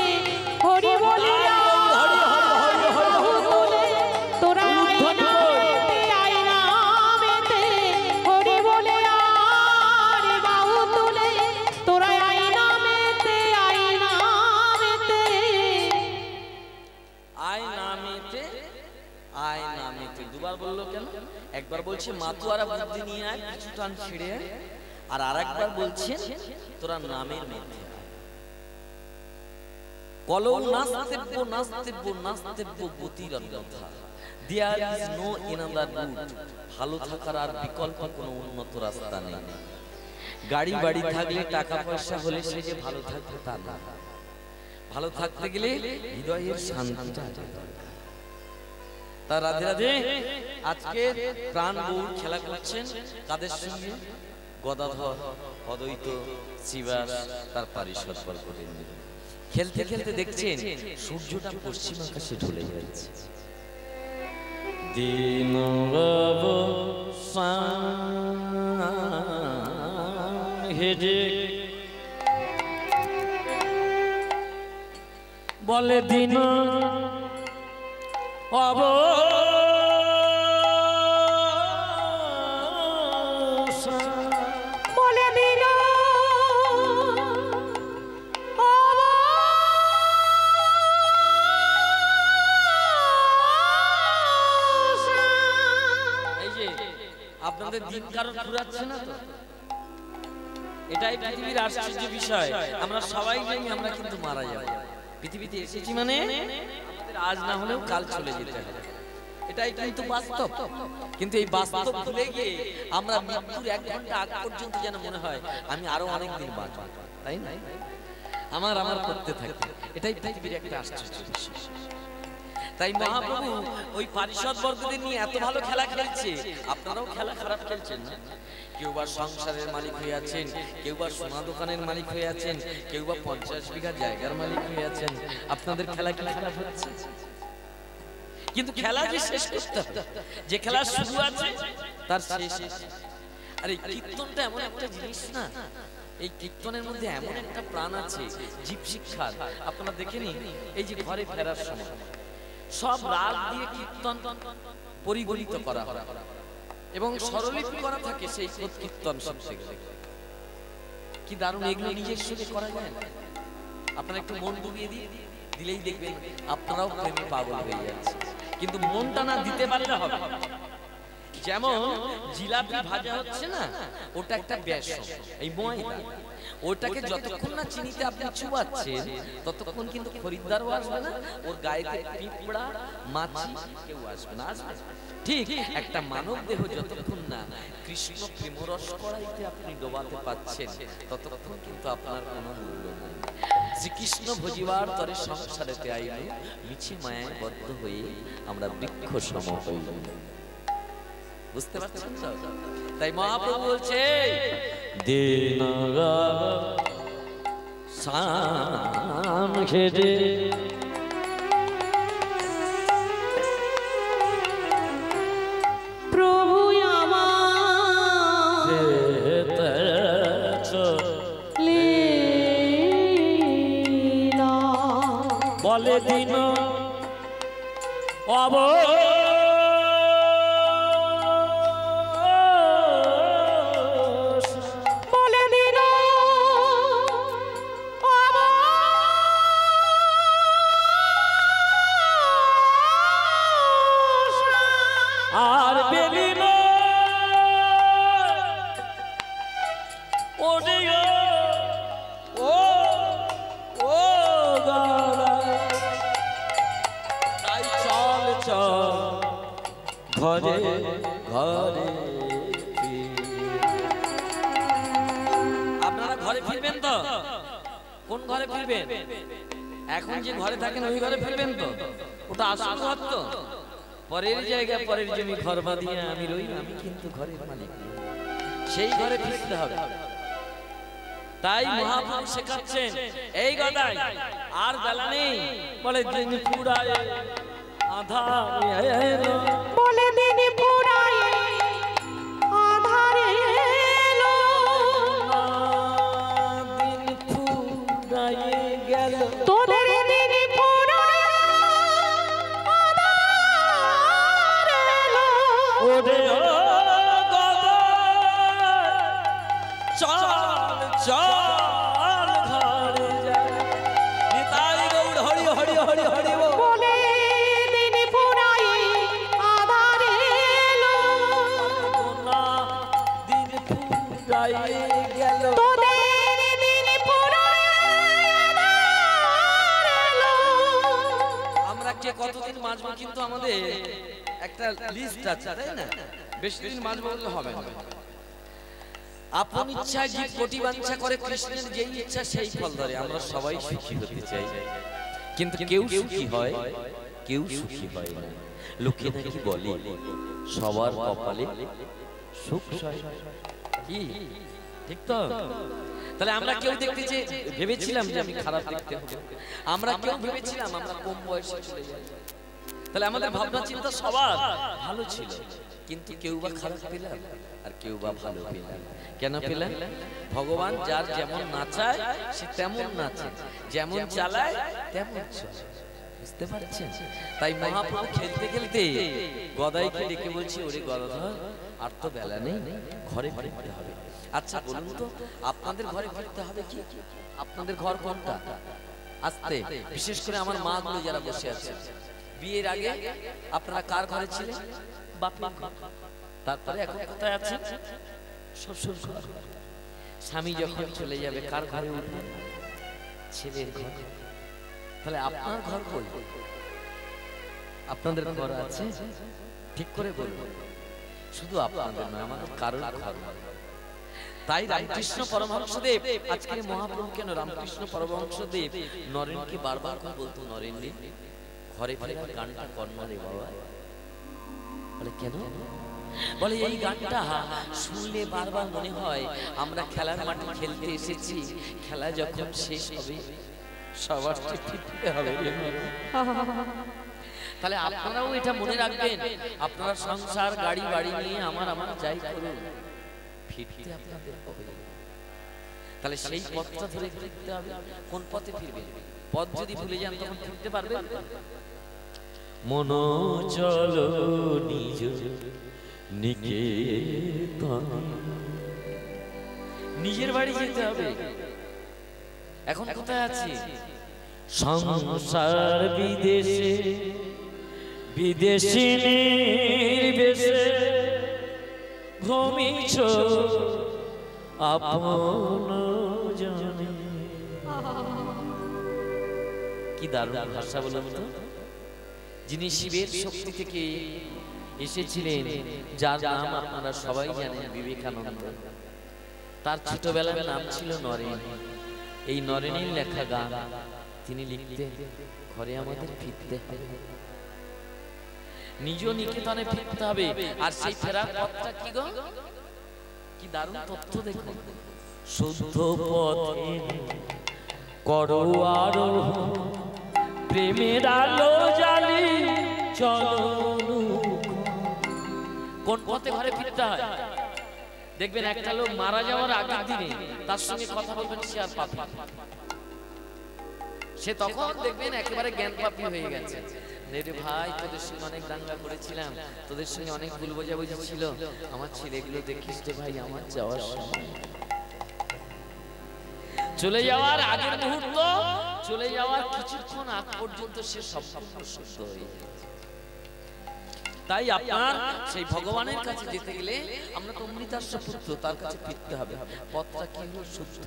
হরি বলে আর বাহু তুলে। তোরা আইনা মেতে, আইনা মেতে, হরি বলে আর বাহু তুলে। তোরা আইনা মেতে, আইনা মেতে। আয় নামেতে, আয় নামেতে দুবার বললো কেন? একবার বলছে মাতুয়ারা বুদ্ধি নিয়ে আয়, কিছু টান ছিঁড়ে আয়, আর আরেকবার বলছে তোরা নামের মধ্যে আয়। কলৌ নাস্তেব্য নাস্তেব্য নাস্তেব্য গতির অন্যথা, there is no another route. ভালো থাকার আর বিকল্প কোনো উন্নত রাস্তা নেই। গাড়ি বাড়ি থাকলে, টাকা পয়সা হলে সে যে ভালো থাকবে তা না। ভালো থাকতে গেলে হৃদয়ের শান্তিটা দরকার। তা রাধে রাধে। আজকে প্রাণ গৌর খেলা করছেন কাদের সঙ্গে? গদাধর, অদ্বৈত, শ্রীবাস, তার পারিষদ বরকতেন্দ্র। খেলতে খেলতে দেখছেন সূর্যটা পশ্চিম আকাশে ঢলে যাচ্ছে। দিন হেডে বলে দিন অব বলে দিন এই যে আপনাদের দিন কারণ ঘুরাচ্ছে না তো, এটাই পৃথিবীর আশ্চর্য বিষয়। আমরা সবাই জানি আমরা কিন্তু মারা যাব। পৃথিবীতে এসেছি মানে আমাদের আজ না হলেও কাল চলে যেতে হবে, এটাই কিন্তু বাস্তব। কিন্তু এই বাস্তব ভুলে গিয়ে আমরা মৃত্যুর 1 ঘন্টা আগ পর্যন্ত যেন মনে হয় আমি আরো অনেক দিন বাঁচব, তাই না? আমার করতে থাকি, এটাই পৃথিবীর একটা আশ্চর্য বিষয়। তাই মহাপ্রভু ওই পারিষদ বর্গদের নিয়ে এত ভালো খেলা খেলছে, আপনারাও খেলা খারাপ খেলছেন না? কেউ বা সংসারের মালিক হয়ে আছেন, কেউ বা সোনা দোকানের মালিক হয়ে আছেন, কেউ বা 50 বিঘা জায়গার মালিক হয়ে আছেন। আপনাদের খেলা কি খারাপ হচ্ছে? কিন্তু খেলা যে শেষ করতে হবে, যে খেলা শুরু আছে তার শেষ। আর এই কীর্তনটা এমন একটা জিনিস না, এই কীর্তনের মধ্যে এমন একটা প্রাণ আছে জীব শিক্ষার। আপনারা দেখে নিন, এই যে ঘরে ফেরার সময় সব রাগ দিয়ে কীর্তন পরিগণিত করা হয় এবং স্বরলিপি করা থাকে সেই কীর্তন শুনতে গেলে। কি দারুণ! এগুলো নিজের সুরে করা যায় না? আপনারা একটু মন ডুবিয়ে দিলেই দেখবেন আপনারাও প্রেমে পাগল হয়ে যাচ্ছে। কিন্তু মনটা না দিতে পারলে হবে। যেমন জিলাপি ভাজা হচ্ছে না, ওটা একটা বেসন, এই ময়দা, ওটাকে যতক্ষণ না চিনিতে আপনি চুবাচ্ছেন ততক্ষণ কিন্তু খরিদ্দারও আসবে না, ওর গায়েতে পিঁপড়া মাছি কেউ আসবে না। আসবে ঠিক একটা মানব দেহ যতক্ষণ না কৃষ্ণ প্রেমরস কড়াইতে আপনি ডোবাতে পাচ্ছেন ততক্ষণ কিন্তু আপনার কোনো মূল্য নেই। শ্রীকৃষ্ণ ভজিবার তরে সংসারেতে আইল, মিছে মায়ায় বদ্ধ হয়ে আমরা বৃক্ষ সম হইল। বুঝতে পারছেন তো? তাই মহাপ্রভু বলছে দিন শাম ঘেরে প্রভু আমার লীলা বলে দিন অব আর বেলিল ওরে ও ও গারা। তাই চল চল ঘরে ঘরে। আপনারা ঘরে ফিরবেন তো? কোন ঘরে ফিরবেন? এখন যে ঘরে থাকেন ওই ঘরে ফিরবেন তো? ওটা আসল ঘর তো? পরের জায়গা পরের জমি ঘর বাঁধিয়ে আমি রই, আমি কিন্তু ঘরের মালিক, সেই ঘরে ফিরতে হবে। তাই মহাপ্রভু শেখাচ্ছেন এই গদাই আর বেলা নেই, বলে দিন পুরায় আধার এলো, বলে দিন পুরায় আধারে এলো, দিন ফুরায় গেল তোদের দিন পুরায় আধারে এলো, ওরে ও গদাই চল চল ঘরে যাই। নিতাই গৌড় হরি হরি হরি হরি বল। বলে দিন পুরায় আধারে এলো, দিন ফুরায় গেল তোদের দিন পুরায় আধারে এলো। আমরা কে কতদিন বাঁচবো কিন্তু আমাদের একটা লিস্ট আছে, তাই না? বেশি দিন বাঁচবো বললে হবে না। আপন ইচ্ছায় জীব কোটি বাঞ্ছা করে, কৃষ্ণের যেই ইচ্ছা সেই ফল ধরে। আমরা সবাই সুখী হতে চাই, কিন্তু কেউ সুখী হয়, কেউ সুখী হয় না। লোকে নাকি বলে সবার কপালে সুখ সয়। কি ঠিক তো? তাহলে আমরা কেউ দেখতে যে ভেবেছিলাম যে আমি খারাপ দেখতে হবে, আমরা কেউ ভেবেছিলাম আমরা কম বয়সে চলে যাব। তাহলে আমাদের ভাবনা চিন্তা সবার ভালো ছিল, কিন্তু কেউ বা খারাপ পেলাম আর কেউ বা ভালো পেলাম। কেন পেলাম? ভগবান যার যেমন নাচায় সে তেমন নাচে, যেমন চালায় তেমন চলে। বুঝতে পারছেন? তাই মহাপ্রভু খেলতে খেলতে গদাইকে ডেকে বলছি, ওরে গদাধর, আর তো বেলা নেই, ঘরে ফিরতে হবে। আচ্ছা বলুন তো, আপনাদের ঘরে ফিরতে হবে কি? আপনাদের ঘর কোনটা? আস্তে, বিশেষ করে আমার মা গুলো যারা বসে আছে, বিয়ের আগে আপনারা কার ঘরে ছিলেন? বাপের ঘর। তারপরে এখন কোথায় আছেন? শ্বশুর ঘর। স্বামী যখন চলে যাবে কার ঘরে উঠবেন? ছেলের ঘর। তাহলে আপনার ঘর কই? আপনাদের ঘর আছে? ঠিক করে বলুন। শুধু আপনাদের না, আমাদের কারোর ঘর। তাই রামকৃষ্ণ পরমহংসদেব, আজকের মহাপ্রভু কেন রামকৃষ্ণ পরমহংসদেব নরেনকে বারবার করে বলতো, নরেন রে ঘরে ফেরার গানটা কর না রে বাবা। বলে কেন? বলে এই গানটা শুনলে বারবার মনে হয় আমরা খেলার মাঠে খেলতে এসেছি, খেলা যখন শেষ হবে সবার ফিরতে হবে। তাহলে আপনারাও এটা মনে রাখবেন, আপনারা সংসার গাড়ি বাড়ি নিয়ে আমার যাই করুন, ফিরতে আপনাদের হবে। তাহলে সেই পথটা ধরে ফিরতে হবে। কোন পথে ফিরবেন? পথ যদি ভুলে যান তখন ফিরতে পারবেন? মন চলো নিজ নিকেতন, নিজের বাড়ি যেতে হবে। এখন কোথায় আছি? সংসার বিদেশে, বিদেশি নির্বেশে ভ্রমিছ আপন জনে। কি দারুণ ভাষা বলুন তো। যিনি শিবের শক্তি থেকে এসেছিলেন, যার নাম আপনারা সবাই জানেন, বিবেকানন্দ, তার ছোটবেলার নাম ছিল নরেন। এই নরেনের লেখা গান তিনি লিখতেন, ঘরে আমাদের ফিরতে হবে, নিজ নিকেতনে ফিরতে হবে। আর সেই ফেরার পথটা কি গো? কি দারুণ তথ্য দেখুন। শুদ্ধ পথে করো আরোহণ, প্রেমের আলো জ্বালি চলো। কোন পথে ঘরে ফিরতে হয়? দেখবেন একটা লোক মারা যাওয়ার আগের দিনে তার সঙ্গে কথা বলবেন, সে আর পাপি, সে তখন দেখবেন একেবারে জ্ঞান পাপি হয়ে গেছে। রে ভাই, তোদের সঙ্গে অনেক দাঙ্গা করেছিলাম, তোদের সঙ্গে অনেক ভুল বোঝাবুঝি ছিল, আমার ছেলেগুলো দেখিস তো ভাই, আমার যাওয়ার সময়। চলে যাওয়ার আগের মুহূর্ত, চলে যাওয়ার কিছুক্ষণ আগ পর্যন্ত সে সম্পূর্ণ শুদ্ধ হয়ে যায়। তাই আপনার সেই ভগবানের কাছে যেতে গেলে আমরা তো অমৃতাস্য পুত্র, তার কাছে ফিরতে হবে। পথটা কি হলো? শুদ্ধ।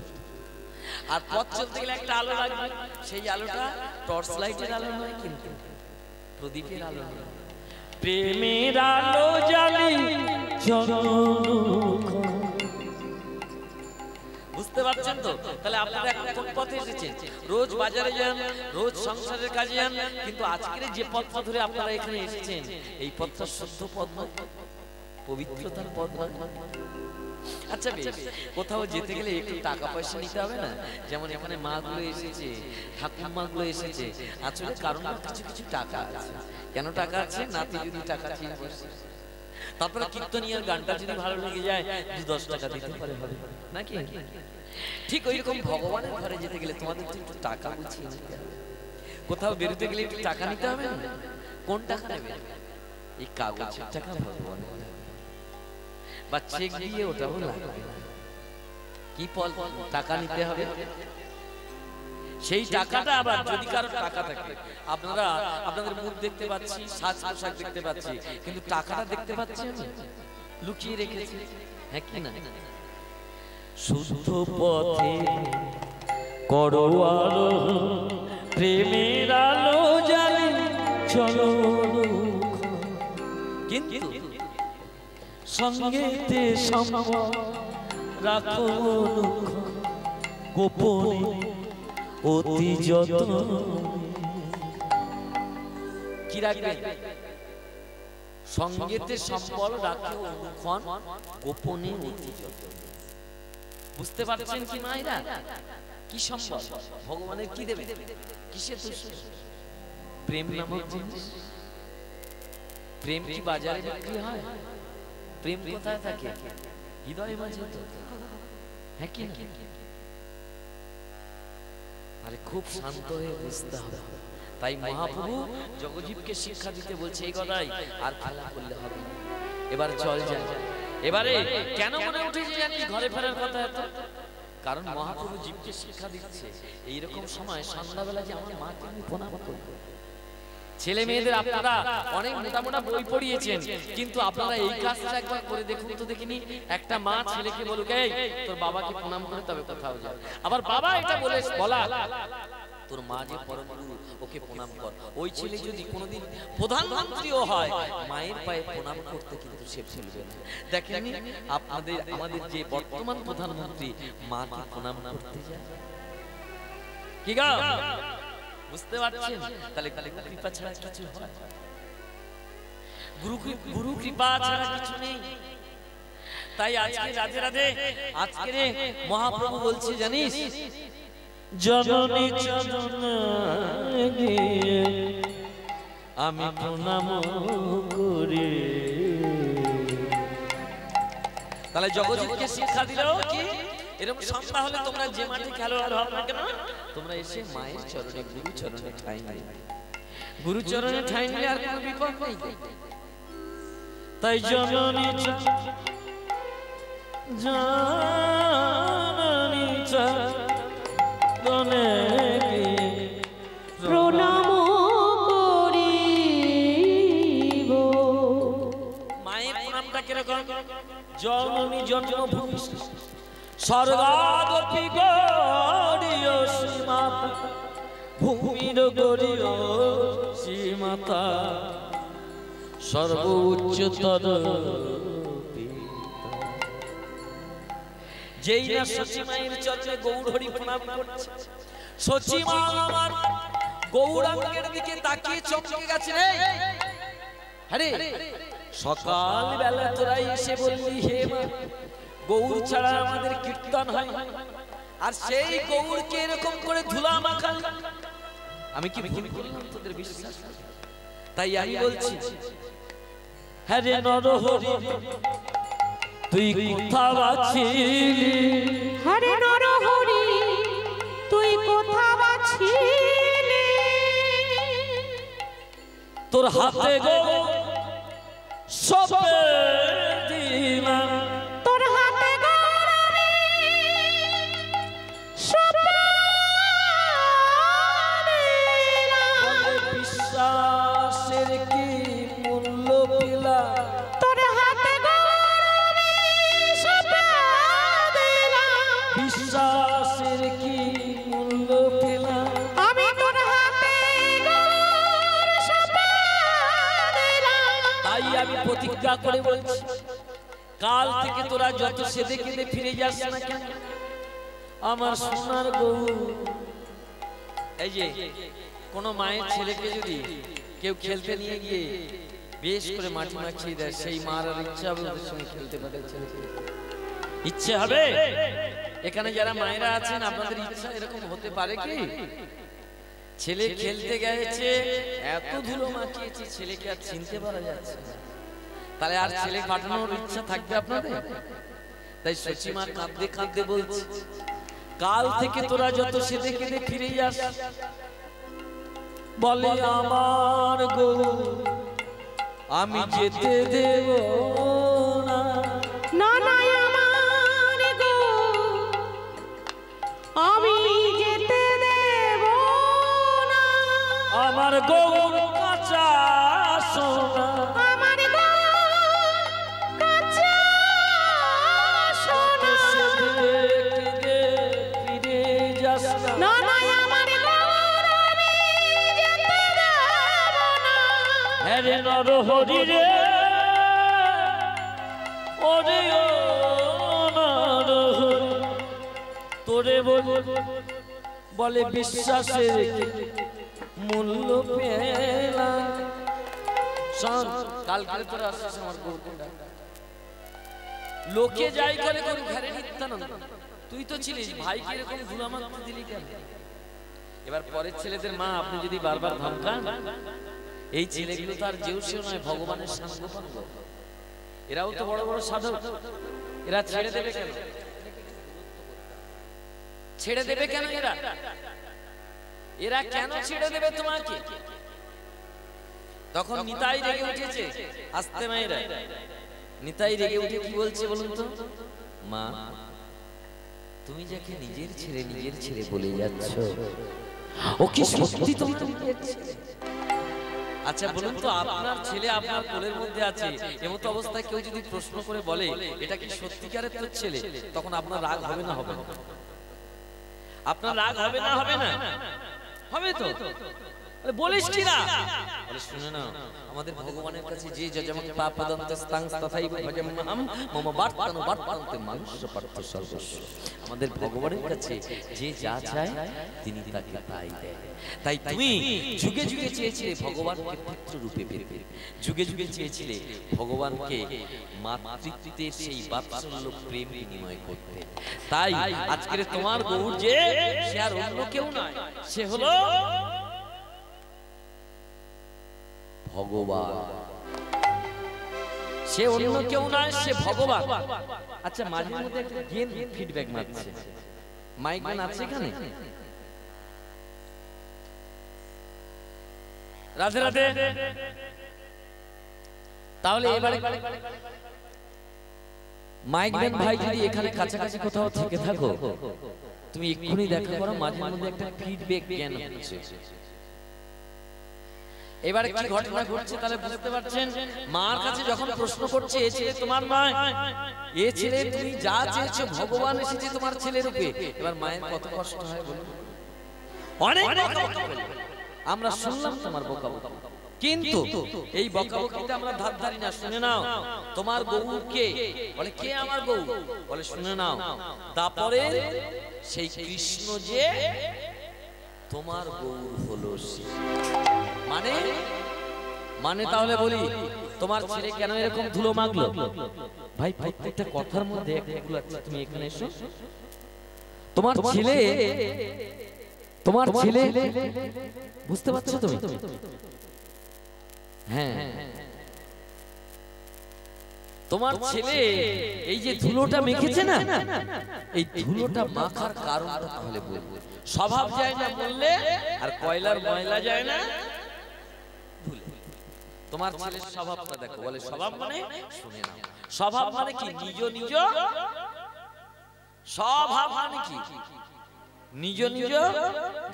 আর পথ চলতে গেলে একটা আলো লাগবে। সেই আলোটা টর্চ লাইটের আলো নয়, কিন্তু প্রদীপের আলো নয়, প্রেমের আলো জ্বালি চলো। বুঝতে পারছেন তো? তাহলে আপনারা এখন কোন পথে এসেছেন? রোজ বাজারে যান, রোজ সংসারের কাজে যান, কিন্তু আজকের যে পথটা ধরে আপনারা এখানে এসেছেন, এই পথটা শুদ্ধ পথ নয়, পবিত্রতার পথ নয়। আচ্ছা বেশ, কোথাও যেতে গেলে একটু টাকা পয়সা নিতে হবে না? যেমন এখানে মা গুলো এসেছে, ঠাকুমা গুলো এসেছে, আসলে কারণ কিছু কিছু টাকা আছে। কেন টাকা আছে? নাতি যদি টাকা চেয়ে বসে, তারপরে কীর্তনিয়ার গানটা যদি ভালো লেগে যায়, 10 টাকা দিতে পারে, হবে নাকি? ঠিক ওই রকম ভগবানের ঘরে যেতে গেলে তোমাদের একটু টাকা গুছিয়ে নিতে হবে। কোথাও বেরোতে গেলে একটু টাকা নিতে হবে না? কোন টাকা নেবে? এই কাগজের টাকা ভগবান, বা চেক দিয়ে ওটাও লাগবে। কি ফল? টাকা নিতে হবে। সেই টাকাটা আবার যদি কারো টাকা থাকে, আপনারা আপনাদের মুখ দেখতে পাচ্ছি, সাজ পোশাক দেখতে পাচ্ছি, কিন্তু টাকাটা দেখতে পাচ্ছি আমি লুকিয়ে রেখেছি, হ্যাঁ কি না? শুদ্ধ পথে করো আলো, প্রেমের আলো জ্বালি চলো। কিন্তু সঙ্গেতে সম্ভব রাখো গোপনে অতি যত্ন। কি রাখবে? সঙ্গেতে সম্বল রাখে অনুক্ষণ গোপনে অতি যতন। বুঝতে পারছেন কি মায়েরা? কি সম্বল ভগবানের কি দেবে? কিসে তুষ্ট? প্রেম নামক জিনিস। প্রেম কি বাজারে বিক্রি হয়? প্রেম কোথায় থাকে? হৃদয় মাঝে তো। হ্যাঁ কি? আরে খুব শান্ত হয়ে বুঝতে হবে। তাই মহাপ্রভু জগজীবকে শিক্ষা দিতে বলছে এই কথাই, আর খেলা করলে হবে না। এবার চল যাই। এবারে কেন মনে উঠেছে জানিস ঘরে ফেরার কথা এত? কারণ মহাপ্রভু জীবকে শিক্ষা দিচ্ছে এইরকম সময় সন্ধ্যাবেলা যে আমার মাকে আমি প্রণাম করব। ছেলে মেয়েদের আপনারা অনেক মোটা মোটা বই পড়িয়েছেন, কিন্তু আপনারা এই কাজটা একবার করে দেখুন তো দেখিনি। একটা মা ছেলেকে বলুক এই তোর বাবাকে প্রণাম করে তবে কোথাও যাও। আবার বাবা এটা বলা তোর মা যে পরম গুরু ওকে প্রণাম কর। ওই ছেলে যদি কোনোদিন প্রধানমন্ত্রীও হয় মায়ের পায়ে প্রণাম করতে কিন্তু সে ভুলবে না। দেখেন আমাদের যে বর্তমান প্রধানমন্ত্রী মাকে প্রণাম করতে যায়। কি গো বুঝতে পারছেন? তাহলে কৃপা ছাড়া কিছু হয়? গুরু কৃপা ছাড়া কিছু নেই। তাই আজকে রাধে রাধে আজকে মহাপ্রভু বলছে জানিস জননী চরণে আমি প্রণাম করি। তাহলে জগৎকে শিক্ষা দিলেও কি এরকম সন্ধ্যা হলে তোমরা যে মাঠে খেলো আর হবে না কেন, তোমরা এসে মায়ের চরণে গুরু চরণে ঠাঁই নিলে। গুরু চরণে ঠাঁই নিলে আর কোনো বিপদ নেই। তাই জননী জননী চরণে প্রণাম করিব। মায়ের প্রণামটা কিরকম? জননী জন্মভূমি স্বর্গাদপি গড়িয় শ্রীমাতা ভূমির গড়িয় শ্রীমাতা সর্বোচ্চতর যেই না সচী মায়ের চরণে গৌর হরি প্রণাম করছে, সচী মা আমার গৌরাঙ্গের দিকে তাকিয়ে চমকে গেছে রে। আরে সকাল বেলা তোরা এসে বললি হে মা গৌর ছাড়া আমাদের কীর্তন হয়, আর সেই গৌরকে এরকম করে ধুলা মাখাল। আমি কি ভুল করলাম তোদের বিশ্বাস? তাই আমি বলছি হ্যাঁ রে নরহরি তুই কোথাও আছিলি? হরে নরহরি তুই কোথাও আছিলি? তোর হাতে গো সবে দিলাম, তোর হাতে গৌরী সবে দিলাম। বিশ্বাসের কি মূল্য পেলা? তোর হাতে গৌরী সবে দিলাম। বিশ্বাসের কি মূল্য পেলা? আমি তোর হাতে গৌরী সবে দিলাম। তাই আমি প্রতিজ্ঞা করে বলছি কাল থেকে তোরা যত সেদে কেঁদে ফিরে যাস না কেন আমার সোনার গৌর। এই যে কোন মায়ের ছেলেকে যদি কেউ খেলতে নিয়ে গিয়ে বেশ করে মাটি মাখিয়ে দেয়, সেই মার আর ইচ্ছা হবে ওদের সঙ্গে খেলতে পারে? ইচ্ছে হবে? এখানে যারা মায়েরা আছেন আপনাদের ইচ্ছা এরকম হতে পারে কি? ছেলে খেলতে গেছে এত ধুলো মাখিয়েছে ছেলেকে আর চিনতে পারা যাচ্ছে না, তাহলে আর ছেলে পাঠানোর ইচ্ছা থাকবে আপনাদের? তাই সচী মা কাঁদতে কাঁদতে বলছে কাল থেকে তোরা যত সেদে কেঁদে ফিরে যাস বলে আমার গরু আমি যেতে দেব না। না না আমার গো আমি যেতে দেব না। আমার গৌর কাঁচা সোনা, আমার গো কাঁচা সোনা। কেঁদে ফিরে যাস না। না না আমার গৌর আমি যেতে দেব না। হ্যাঁ রে নরহরি রে ওরে ও নরহরি তোরে বলে বিশ্বাসের মূল্য পেলাম। শোন, কালকে তোরা আসছিস আমার গরুকে ডাক। লোকে যাই করে গরু ঘরে নিত্যানন্দ, তুই তো ছিলিস, ভাইকে এরকম ধুলা মারতে দিলি কেন? এবার পরের ছেলেদের মা আপনি যদি বারবার ধমকান, এই ছেলেগুলো তো আর যেও সেও নয়, ভগবানের সাঙ্গ পাঙ্গ। এরাও তো বড় বড় সাধক, এরা ছেড়ে দেবে কেন? ছেড়ে দেবে কেন? এরা কেন ছেড়ে দেবে তোমাকে? তখন নিতাই রেগে উঠেছে, আস্তে মায়েরা। নিতাই রেগে উঠে কি বলছে বলুন তো? মা, তুমি যাকে নিজের ছেলে বলে যাচ্ছ, ও কি সত্যি তোমার নিজের ছেলে? আচ্ছা বলুন তো, আপনার ছেলে আপনার কোলের মধ্যে আছে, এমত অবস্থায় কেউ যদি প্রশ্ন করে বলে এটা কি সত্যিকারের তোর ছেলে, তখন আপনার রাগ হবে না হবে না? আপনার রাগ হবে না হবে না? হবে তো। বলিস কি না? বলে শুনে না, আমাদের ভগবানের কাছে যে যজমং পাপদন্ত স্তাং তথাই ভজমহম মম বার্তানো বার্তান্তে মানুষ পার্থ সর্বস্ব। আমাদের ভগবানের কাছে যে যা চায় তিনি তাকে তাই দেয়। তাই তুমি যুগে যুগে চেয়েছিলে ভগবানকে পুত্র রূপে পেতে, যুগে যুগে চেয়েছিলে ভগবানকে মাতৃত্বের সেই বাৎসল্য প্রেম বিনিময় করতে। তাই আজকের তোমার গৌর যে, সে আর অন্য কেউ নয়, সে হলো ভগবান। সে অন্য কেউ নয়, সে ভগবান। আচ্ছা, মাঝে মধ্যে একটা গেম ফিডব্যাক মারছে, মাইক ম্যান আছে এখানে? রাধে রাধে। তাহলে এবারে মাইক ম্যান ভাই যদি এখানে কাছাকাছি কোথাও থেকে থাকো, তুমি এক্ষুনি দেখা করো, মাঝে মধ্যে একটা ফিডব্যাক জ্ঞান হচ্ছে। এবারে কি ঘটনা ঘটছে তাহলে বুঝতে পারছেন? মার কাছে যখন প্রশ্ন করছে, এ ছেলে তোমার নয়, এ ছেলে তুমি যা চেয়েছো ভগবান এসেছে তোমার ছেলে রূপে। এবার মায়ের কত কষ্ট হয় বলুন? অনেক আমরা শুনলাম তোমার বকাবকি, কিন্তু এই বকাবকিটা আমরা ধার ধারি না। শুনে নাও, তোমার গৌর কে? বলে কে আমার গৌর? বলে শুনে নাও, তারপরে সেই কৃষ্ণ যে তোমার গৌর হলো সে। মানে মানে তাহলে বলি, তোমার ছেলে কেন এরকম ধুলো মাগলো? ভাই প্রত্যেকটা কথার মধ্যে একটা ভুল আছে। তুমি এখানে এসো, তোমার ছেলে বুঝতে পারছো তুমি? হ্যাঁ, তোমার ছেলে এই যে ধুলোটা মেখেছে না, এই ধুলোটা মাখার কারণটা তাহলে বলবো। স্বভাব যায় না বললে, আর কয়লার ময়লা যায় না ধুলে। তোমার ছেলের স্বভাবটা দেখো। বলে স্বভাব মানে, শুনে নাও, স্বভাব মানে কি? নিজ নিজ স্বভাব মানে কি? নিজ নিজ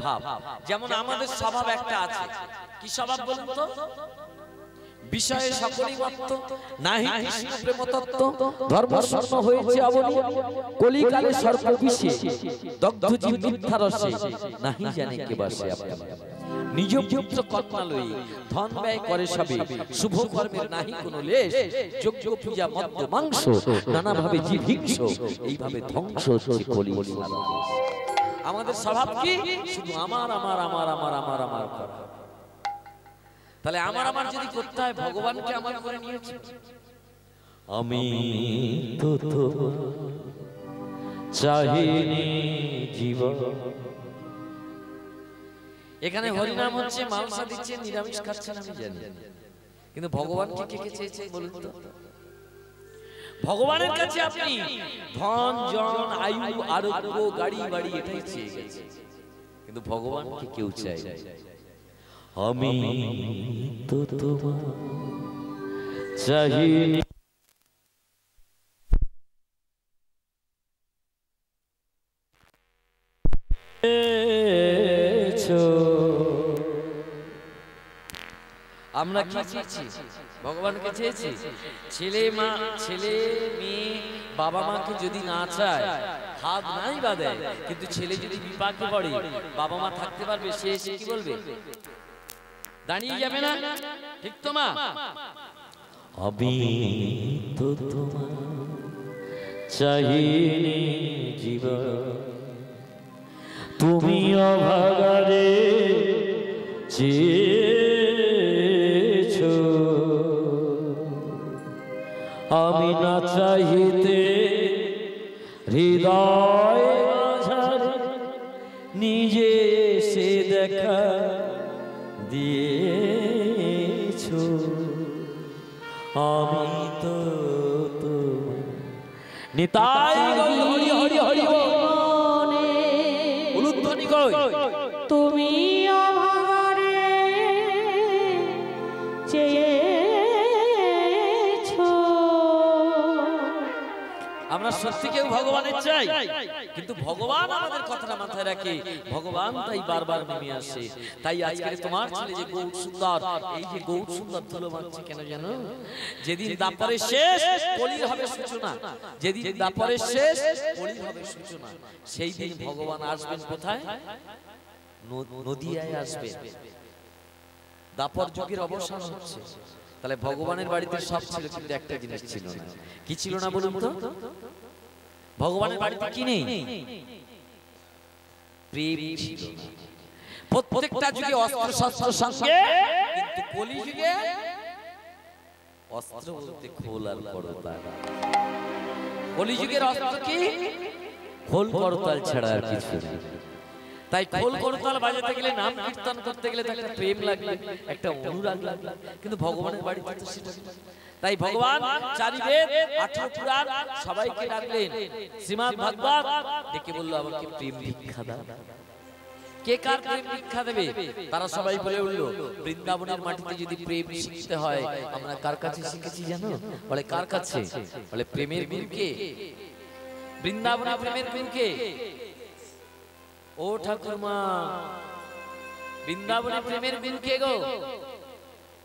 ভাব। যেমন আমাদের স্বভাব একটা আছে, কি স্বভাব বলুন তো? বিষয়ে সকলই মত্ত, নাহি কৃষ্ণ প্রেম তত্ত্ব, ধর্ম শূন্য হয়েছে অবনী, কলিকালে সর্প বিষে, দগ্ধ জীব মিথ্যা রসে, নাহি জানে কে বাসে আপনি। নিজ পুত্র কন্যা লই ধন ব্যয় করে সবে, শুভ কর্মের নাহি কোনো লেশ, যজ্ঞ পূজা মদ্য মাংস, নানা ভাবে জীব হিংস, এইভাবে ধ্বংস হচ্ছে কলির সারা। আমাদের স্বভাব কি? শুধু আমার আমার আমার আমার আমার আমার করা। তাহলে আমার আমার যদি করতে হয়, ভগবানকে আমার করে নিয়েছে। আমি তো চাহিনি জীবন। এখানে হরিনাম হচ্ছে, মাংস দিচ্ছে, নিরামিষ খাচ্ছেন আমি জানি, কিন্তু ভগবানকে কে কে চেয়েছে বলুন তো? ভগবানের কাছে আপনি ধন জন আয়ু আরোগ্য গাড়ি বাড়ি এটাই চেয়ে গেছে, কিন্তু ভগবানকে কেউ চায় না। আমি তো তোমার চাহিনি। আমরা কি চেয়েছি? ভগবানকে চেয়েছি। ছেলে মেয়ে বাবা মাকে যদি না চায়, হাত নাই বা দেয়, কিন্তু ছেলে যদি বিপাকে পড়ে, বাবা মা থাকতে পারবে? সে এসে কি বলবে? দাঁড়িয়ে যাবে না? ঠিক তো মা? আমি তো তোমার চাহিনি জীবন, তুমি অভাগারে চেয়েছো আমি না চাহিতে হৃদয় মাঝারে নিজে এসে দেখা দিয়েছো। আমি তো নিতাই হরি হরি হরি উলুধ্বনি কই তুমি অভারে চেয়েছো। আমরা সত্যি কেউ ভগবানের চাই, কিন্তু ভগবান আমাদের কথাটা মাথায় রাখে, ভগবান তাই বারবার নেমে আসে। তাই আজকে তোমার ছেলে যে গৌর সুন্দর, এই যে গৌর সুন্দর ধুলো মারছে কেন জানো? যেদিন দাপরের শেষ কলির হবে সূচনা, যেদিন দাপরের শেষ কলির হবে সূচনা, সেই দিন ভগবান আসবেন কোথায়? নদিয়ায় আসবেন। দাপর যুগের অবসান হচ্ছে। তাহলে ভগবানের বাড়িতে সব ছিল, কিন্তু একটা জিনিস ছিল না। কি ছিল না বলুন তো? ভগবানের বাড়িতে কি নেই? প্রেম ছিল না। প্রত্যেকটা যুগে অস্ত্র শস্ত্র সঙ্গে, কিন্তু কলি যুগে অস্ত্র বলতে খোল আর করতাল। কলি যুগের অস্ত্র কি? খোল করতাল ছাড়া আর কিছু নেই। তাই খোল করতাল বাজাতে গেলে, নাম কীর্তন করতে গেলে একটা প্রেম লাগবে, একটা অনুরাগ লাগবে, কিন্তু ভগবানের বাড়িতে তো সেটা নেই। তাই ভগবান চারি বেদ 18 পুরাণ সবাইকে ডাকলেন। শ্রীমদ্ ভাগবত ডেকে বলল, আমাকে প্রেম ভিক্ষা দাও। কে কার প্রেম ভিক্ষা দেবে? তারা সবাই বলে উঠল, বৃন্দাবনের মাটিতে যদি প্রেম শিখতে হয় আমরা কার কাছে শিখেছি জানো? বলে কার কাছে? বলে প্রেমের গুরুকে। বৃন্দাবনের প্রেমের গুরুকে। ও ঠাকুরমা, বৃন্দাবনের প্রেমের গুরু কে গো?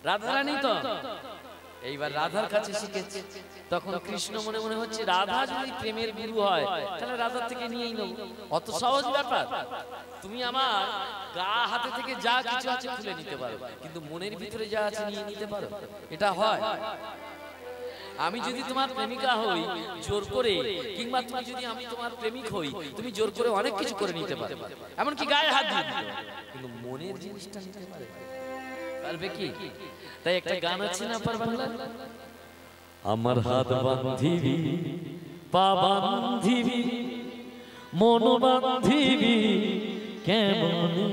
রাধারানী তো। এইবার রাধার কাছে শিখেছে। তখন কৃষ্ণ মনে মনে হচ্ছে, রাধা যদি প্রেমের গুরু হয় তাহলে রাধার থেকে নিয়েই নেব। অত সহজ ব্যাপার? তুমি আমার গা হাতে থেকে যা কিছু আছে খুলে নিতে পারো, কিন্তু মনের ভিতরে যা আছে নিয়ে নিতে পারো? এটা হয়? আমি যদি তোমার প্রেমিকা হই জোর করে, কিংবা তুমি যদি আমি তোমার প্রেমিক হই, তুমি জোর করে অনেক কিছু করে নিতে পারো, এমনকি গায়ে হাত দিয়ে দিতে পারো, কিন্তু মনের জিনিসটা নিতে পারবে কি? তাই একটা গান আছে না পার বাংলা, আমার হাত বান্ধিবি, পা বান্ধিবি, মন বান্ধিবি কেমনে?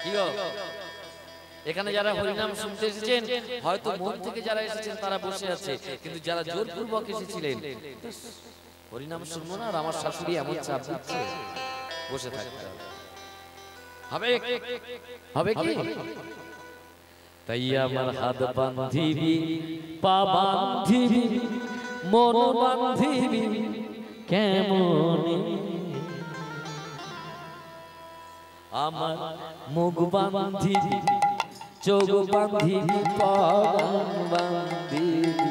কি গো? এখানে যারা হরিনাম শুনতে এসেছেন, হয়তো মন থেকে যারা এসেছেন তারা বসে আছে, কিন্তু যারা জোরপূর্বক এসেছিলেন, হরিনাম শুনবো না আর আমার শাশুড়ি এমন চাপ দিচ্ছে, বসে থাকতে হবে। হবে কি? তাই আমার হাত বান্ধিবি, পা বান্ধিবি, মন বান্ধিবি কেমনে? আমার মুখ বান্ধিবি, চোখ বান্ধিবি, পরাণ বান্ধিবি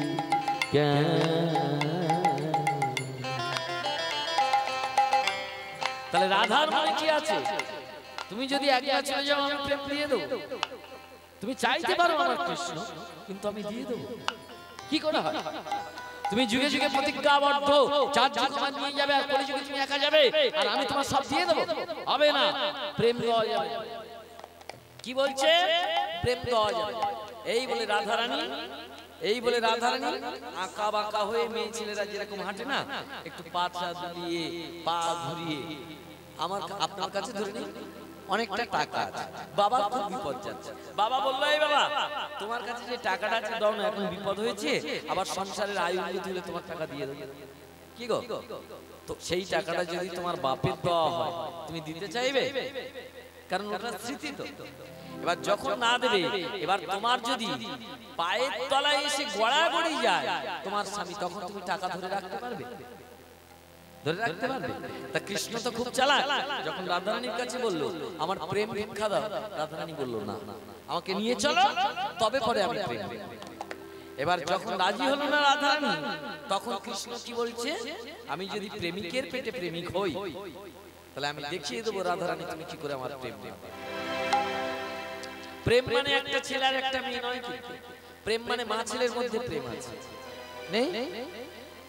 তাহলে রাধার মনে কি আছে? তুমি যদি একবার চলে যাও আমি প্রেম দিয়ে দেবো। তুমি চাইতে পারো আমার কৃষ্ণ, কিন্তু আমি দিয়ে দেবো। কি করে হয়? তুমি যুগে যুগে প্রতিজ্ঞাবদ্ধ, 4 যুগ আমার নিয়ে যাবে আর কলি যুগে তুমি একা যাবে আর আমি তোমার সব দিয়ে দেবো, হবে না। প্রেম দেওয়া যাবে। কি বলছে? প্রেম দেওয়া যাবে। এই বলে রাধারানী, এই বলে রাধারানী আঁকা বাঁকা হয়ে মেয়ে ছেলেরা যেরকম হাঁটে না, একটু পাছা দুলিয়ে পা ঘুরিয়ে, আমার আপনার কাছে ধরে নিন অনেকটা টাকা আছে, বাবা খুব বিপদ যাচ্ছে। বাবা বললো, এই বাবা তোমার কাছে যে টাকাটা আছে দাও না, এখন বিপদ হয়েছে, আবার সংসারের আয় উন্নতি হলে তোমার টাকা দিয়ে দেবো। কি গো? তো সেই টাকাটা যদি তোমার বাপের দেওয়া হয় তুমি দিতে চাইবে? কারণ ওটা স্মৃতি তো। এবার যখন না দেবে, এবার তোমার যদি পায়ের তলায় এসে গড়াগড়ি যায় তোমার স্বামী, তখন তুমি টাকা ধরে রাখতে পারবে? ধরে রাখতে পারবে? তা কৃষ্ণ তো খুব চালাক। যখন রাধারানীর কাছে বললো আমার প্রেম ভিক্ষা দাও, রাধারানী বললো না, আমাকে নিয়ে চলো, তবে পরে আমি প্রেম। এবার যখন রাজি হলো না রাধারানী, তখন কৃষ্ণ কি বলছে, আমি যদি প্রেমিকের পেটে প্রেমিক হই তাহলে আমি দেখিয়ে দেবো রাধারানী তুমি কি করে আমার প্রেম নেবে। প্রেম মানে একটা ছেলে আর একটা মেয়ে নয়, কিন্তু প্রেম মানে মা ছেলের মধ্যে প্রেম আছে, নেই?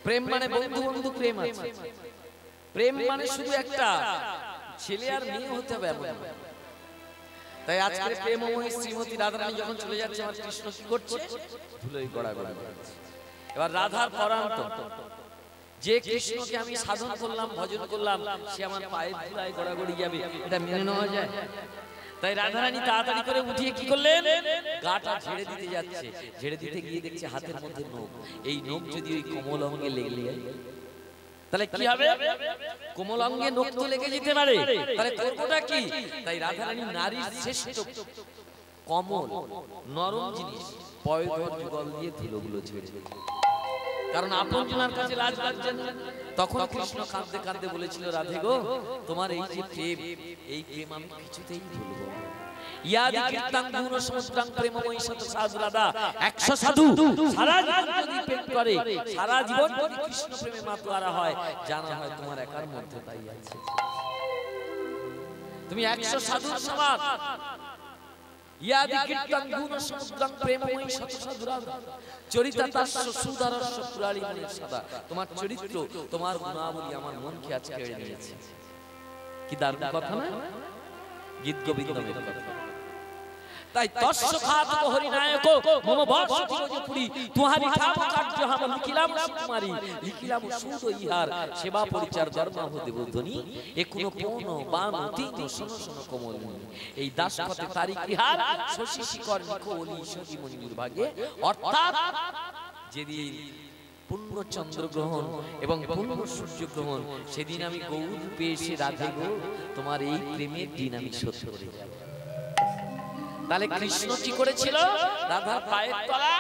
প্রেম মানে বন্ধু বন্ধু প্রেম আছে। প্রেম মানে শুধু একটা ছেলে আর মেয়ে হতে হবে এমন। তাই আজকে প্রেমময়ী শ্রীমতী রাধারানী যখন চলে যাচ্ছে, আমার কৃষ্ণ কি করছে? ধুলোয় গড়াগড়ি করছে। এবার রাধার পরান্ত, যে কৃষ্ণকে আমি সাধন করলাম, ভজন করলাম, সে আমার পায়ের ধুলায় গড়াগড়ি যাবে, এটা মেনে নেওয়া যায়? তাই রাধারানী তাড়াতাড়ি করে উঠিয়ে কি করলেন? গাটা ঝেড়ে দিতে যাচ্ছে। ঝেড়ে দিতে গিয়ে দেখছে হাতের মধ্যে নখ। এই নখ যদি ওই কোমল অঙ্গে লেগে যায় তাহলে কি হবে? কোমল অঙ্গে নখ তো লেগে যেতে পারে, তাহলে করবোটা কি? তাই রাধারানী নারীর শ্রেষ্ঠ কমল নরম জিনিস পয়ধর যুগল দিয়ে ধুলোগুলো ঝেড়ে দিল। কারণ আপনজনের কাছে লাজ লাগছে না। তখন কৃষ্ণ কাঁদতে কাঁদতে বলেছিল, রাধে গো, তোমার এই যে প্রেম, এই প্রেম আমি কিছুতেই ভুলবো না। ইয়াদি কীর্তন গুণ সমুদ্রাং প্রেমময়ী শত সাধু রাধা, 100 সাধু সারা জীবন যদি প্রেম করে, সারা জীবন যদি কৃষ্ণ প্রেমে মাতোয়ারা হয়, জানা হয় তোমার একার মধ্যে তাই আছে। তুমি 100 সাধুর সমান। ইয়াদি কীর্তন গুণ সমুদ্রাং প্রেমময়ী শত সাধু রাধা, চরিতাতাস্য সুদরস্য পুরারি মনের সদা। তোমার চরিত্র, তোমার গুণাবলী আমার মনকে আজকে কেড়ে নিয়েছে। কি দারুণ কথা না? গীত গোবিন্দমের কথা। তাই তস্য খাতক হরিনায়ক মম বর্ষতি রজপুরি, তুহারি ঠাম কার্য হাম লিখিলাম সুকুমারী, লিখিলাম সুদ ইহার সেবা পরিচার ধর্মাহ দেবধ্বনি, একুনো পৌন বান তিন শোন শোন কোমল। এই দাসপথে তারিখ ইহার শশী শিকর নিকো অলি সজীবনী দুর্ভাগ্যে, অর্থাৎ যেদিন পূর্ণ চন্দ্রগ্রহণ এবং পূর্ণ সূর্যগ্রহণ, সেদিন আমি গৌর রূপে এসে রাধে গো, তোমার এই প্রেমের দিন আমি শোধ করে যাব। তাহলে কৃষ্ণ কি করেছিল? রাধার পায়ের তলায়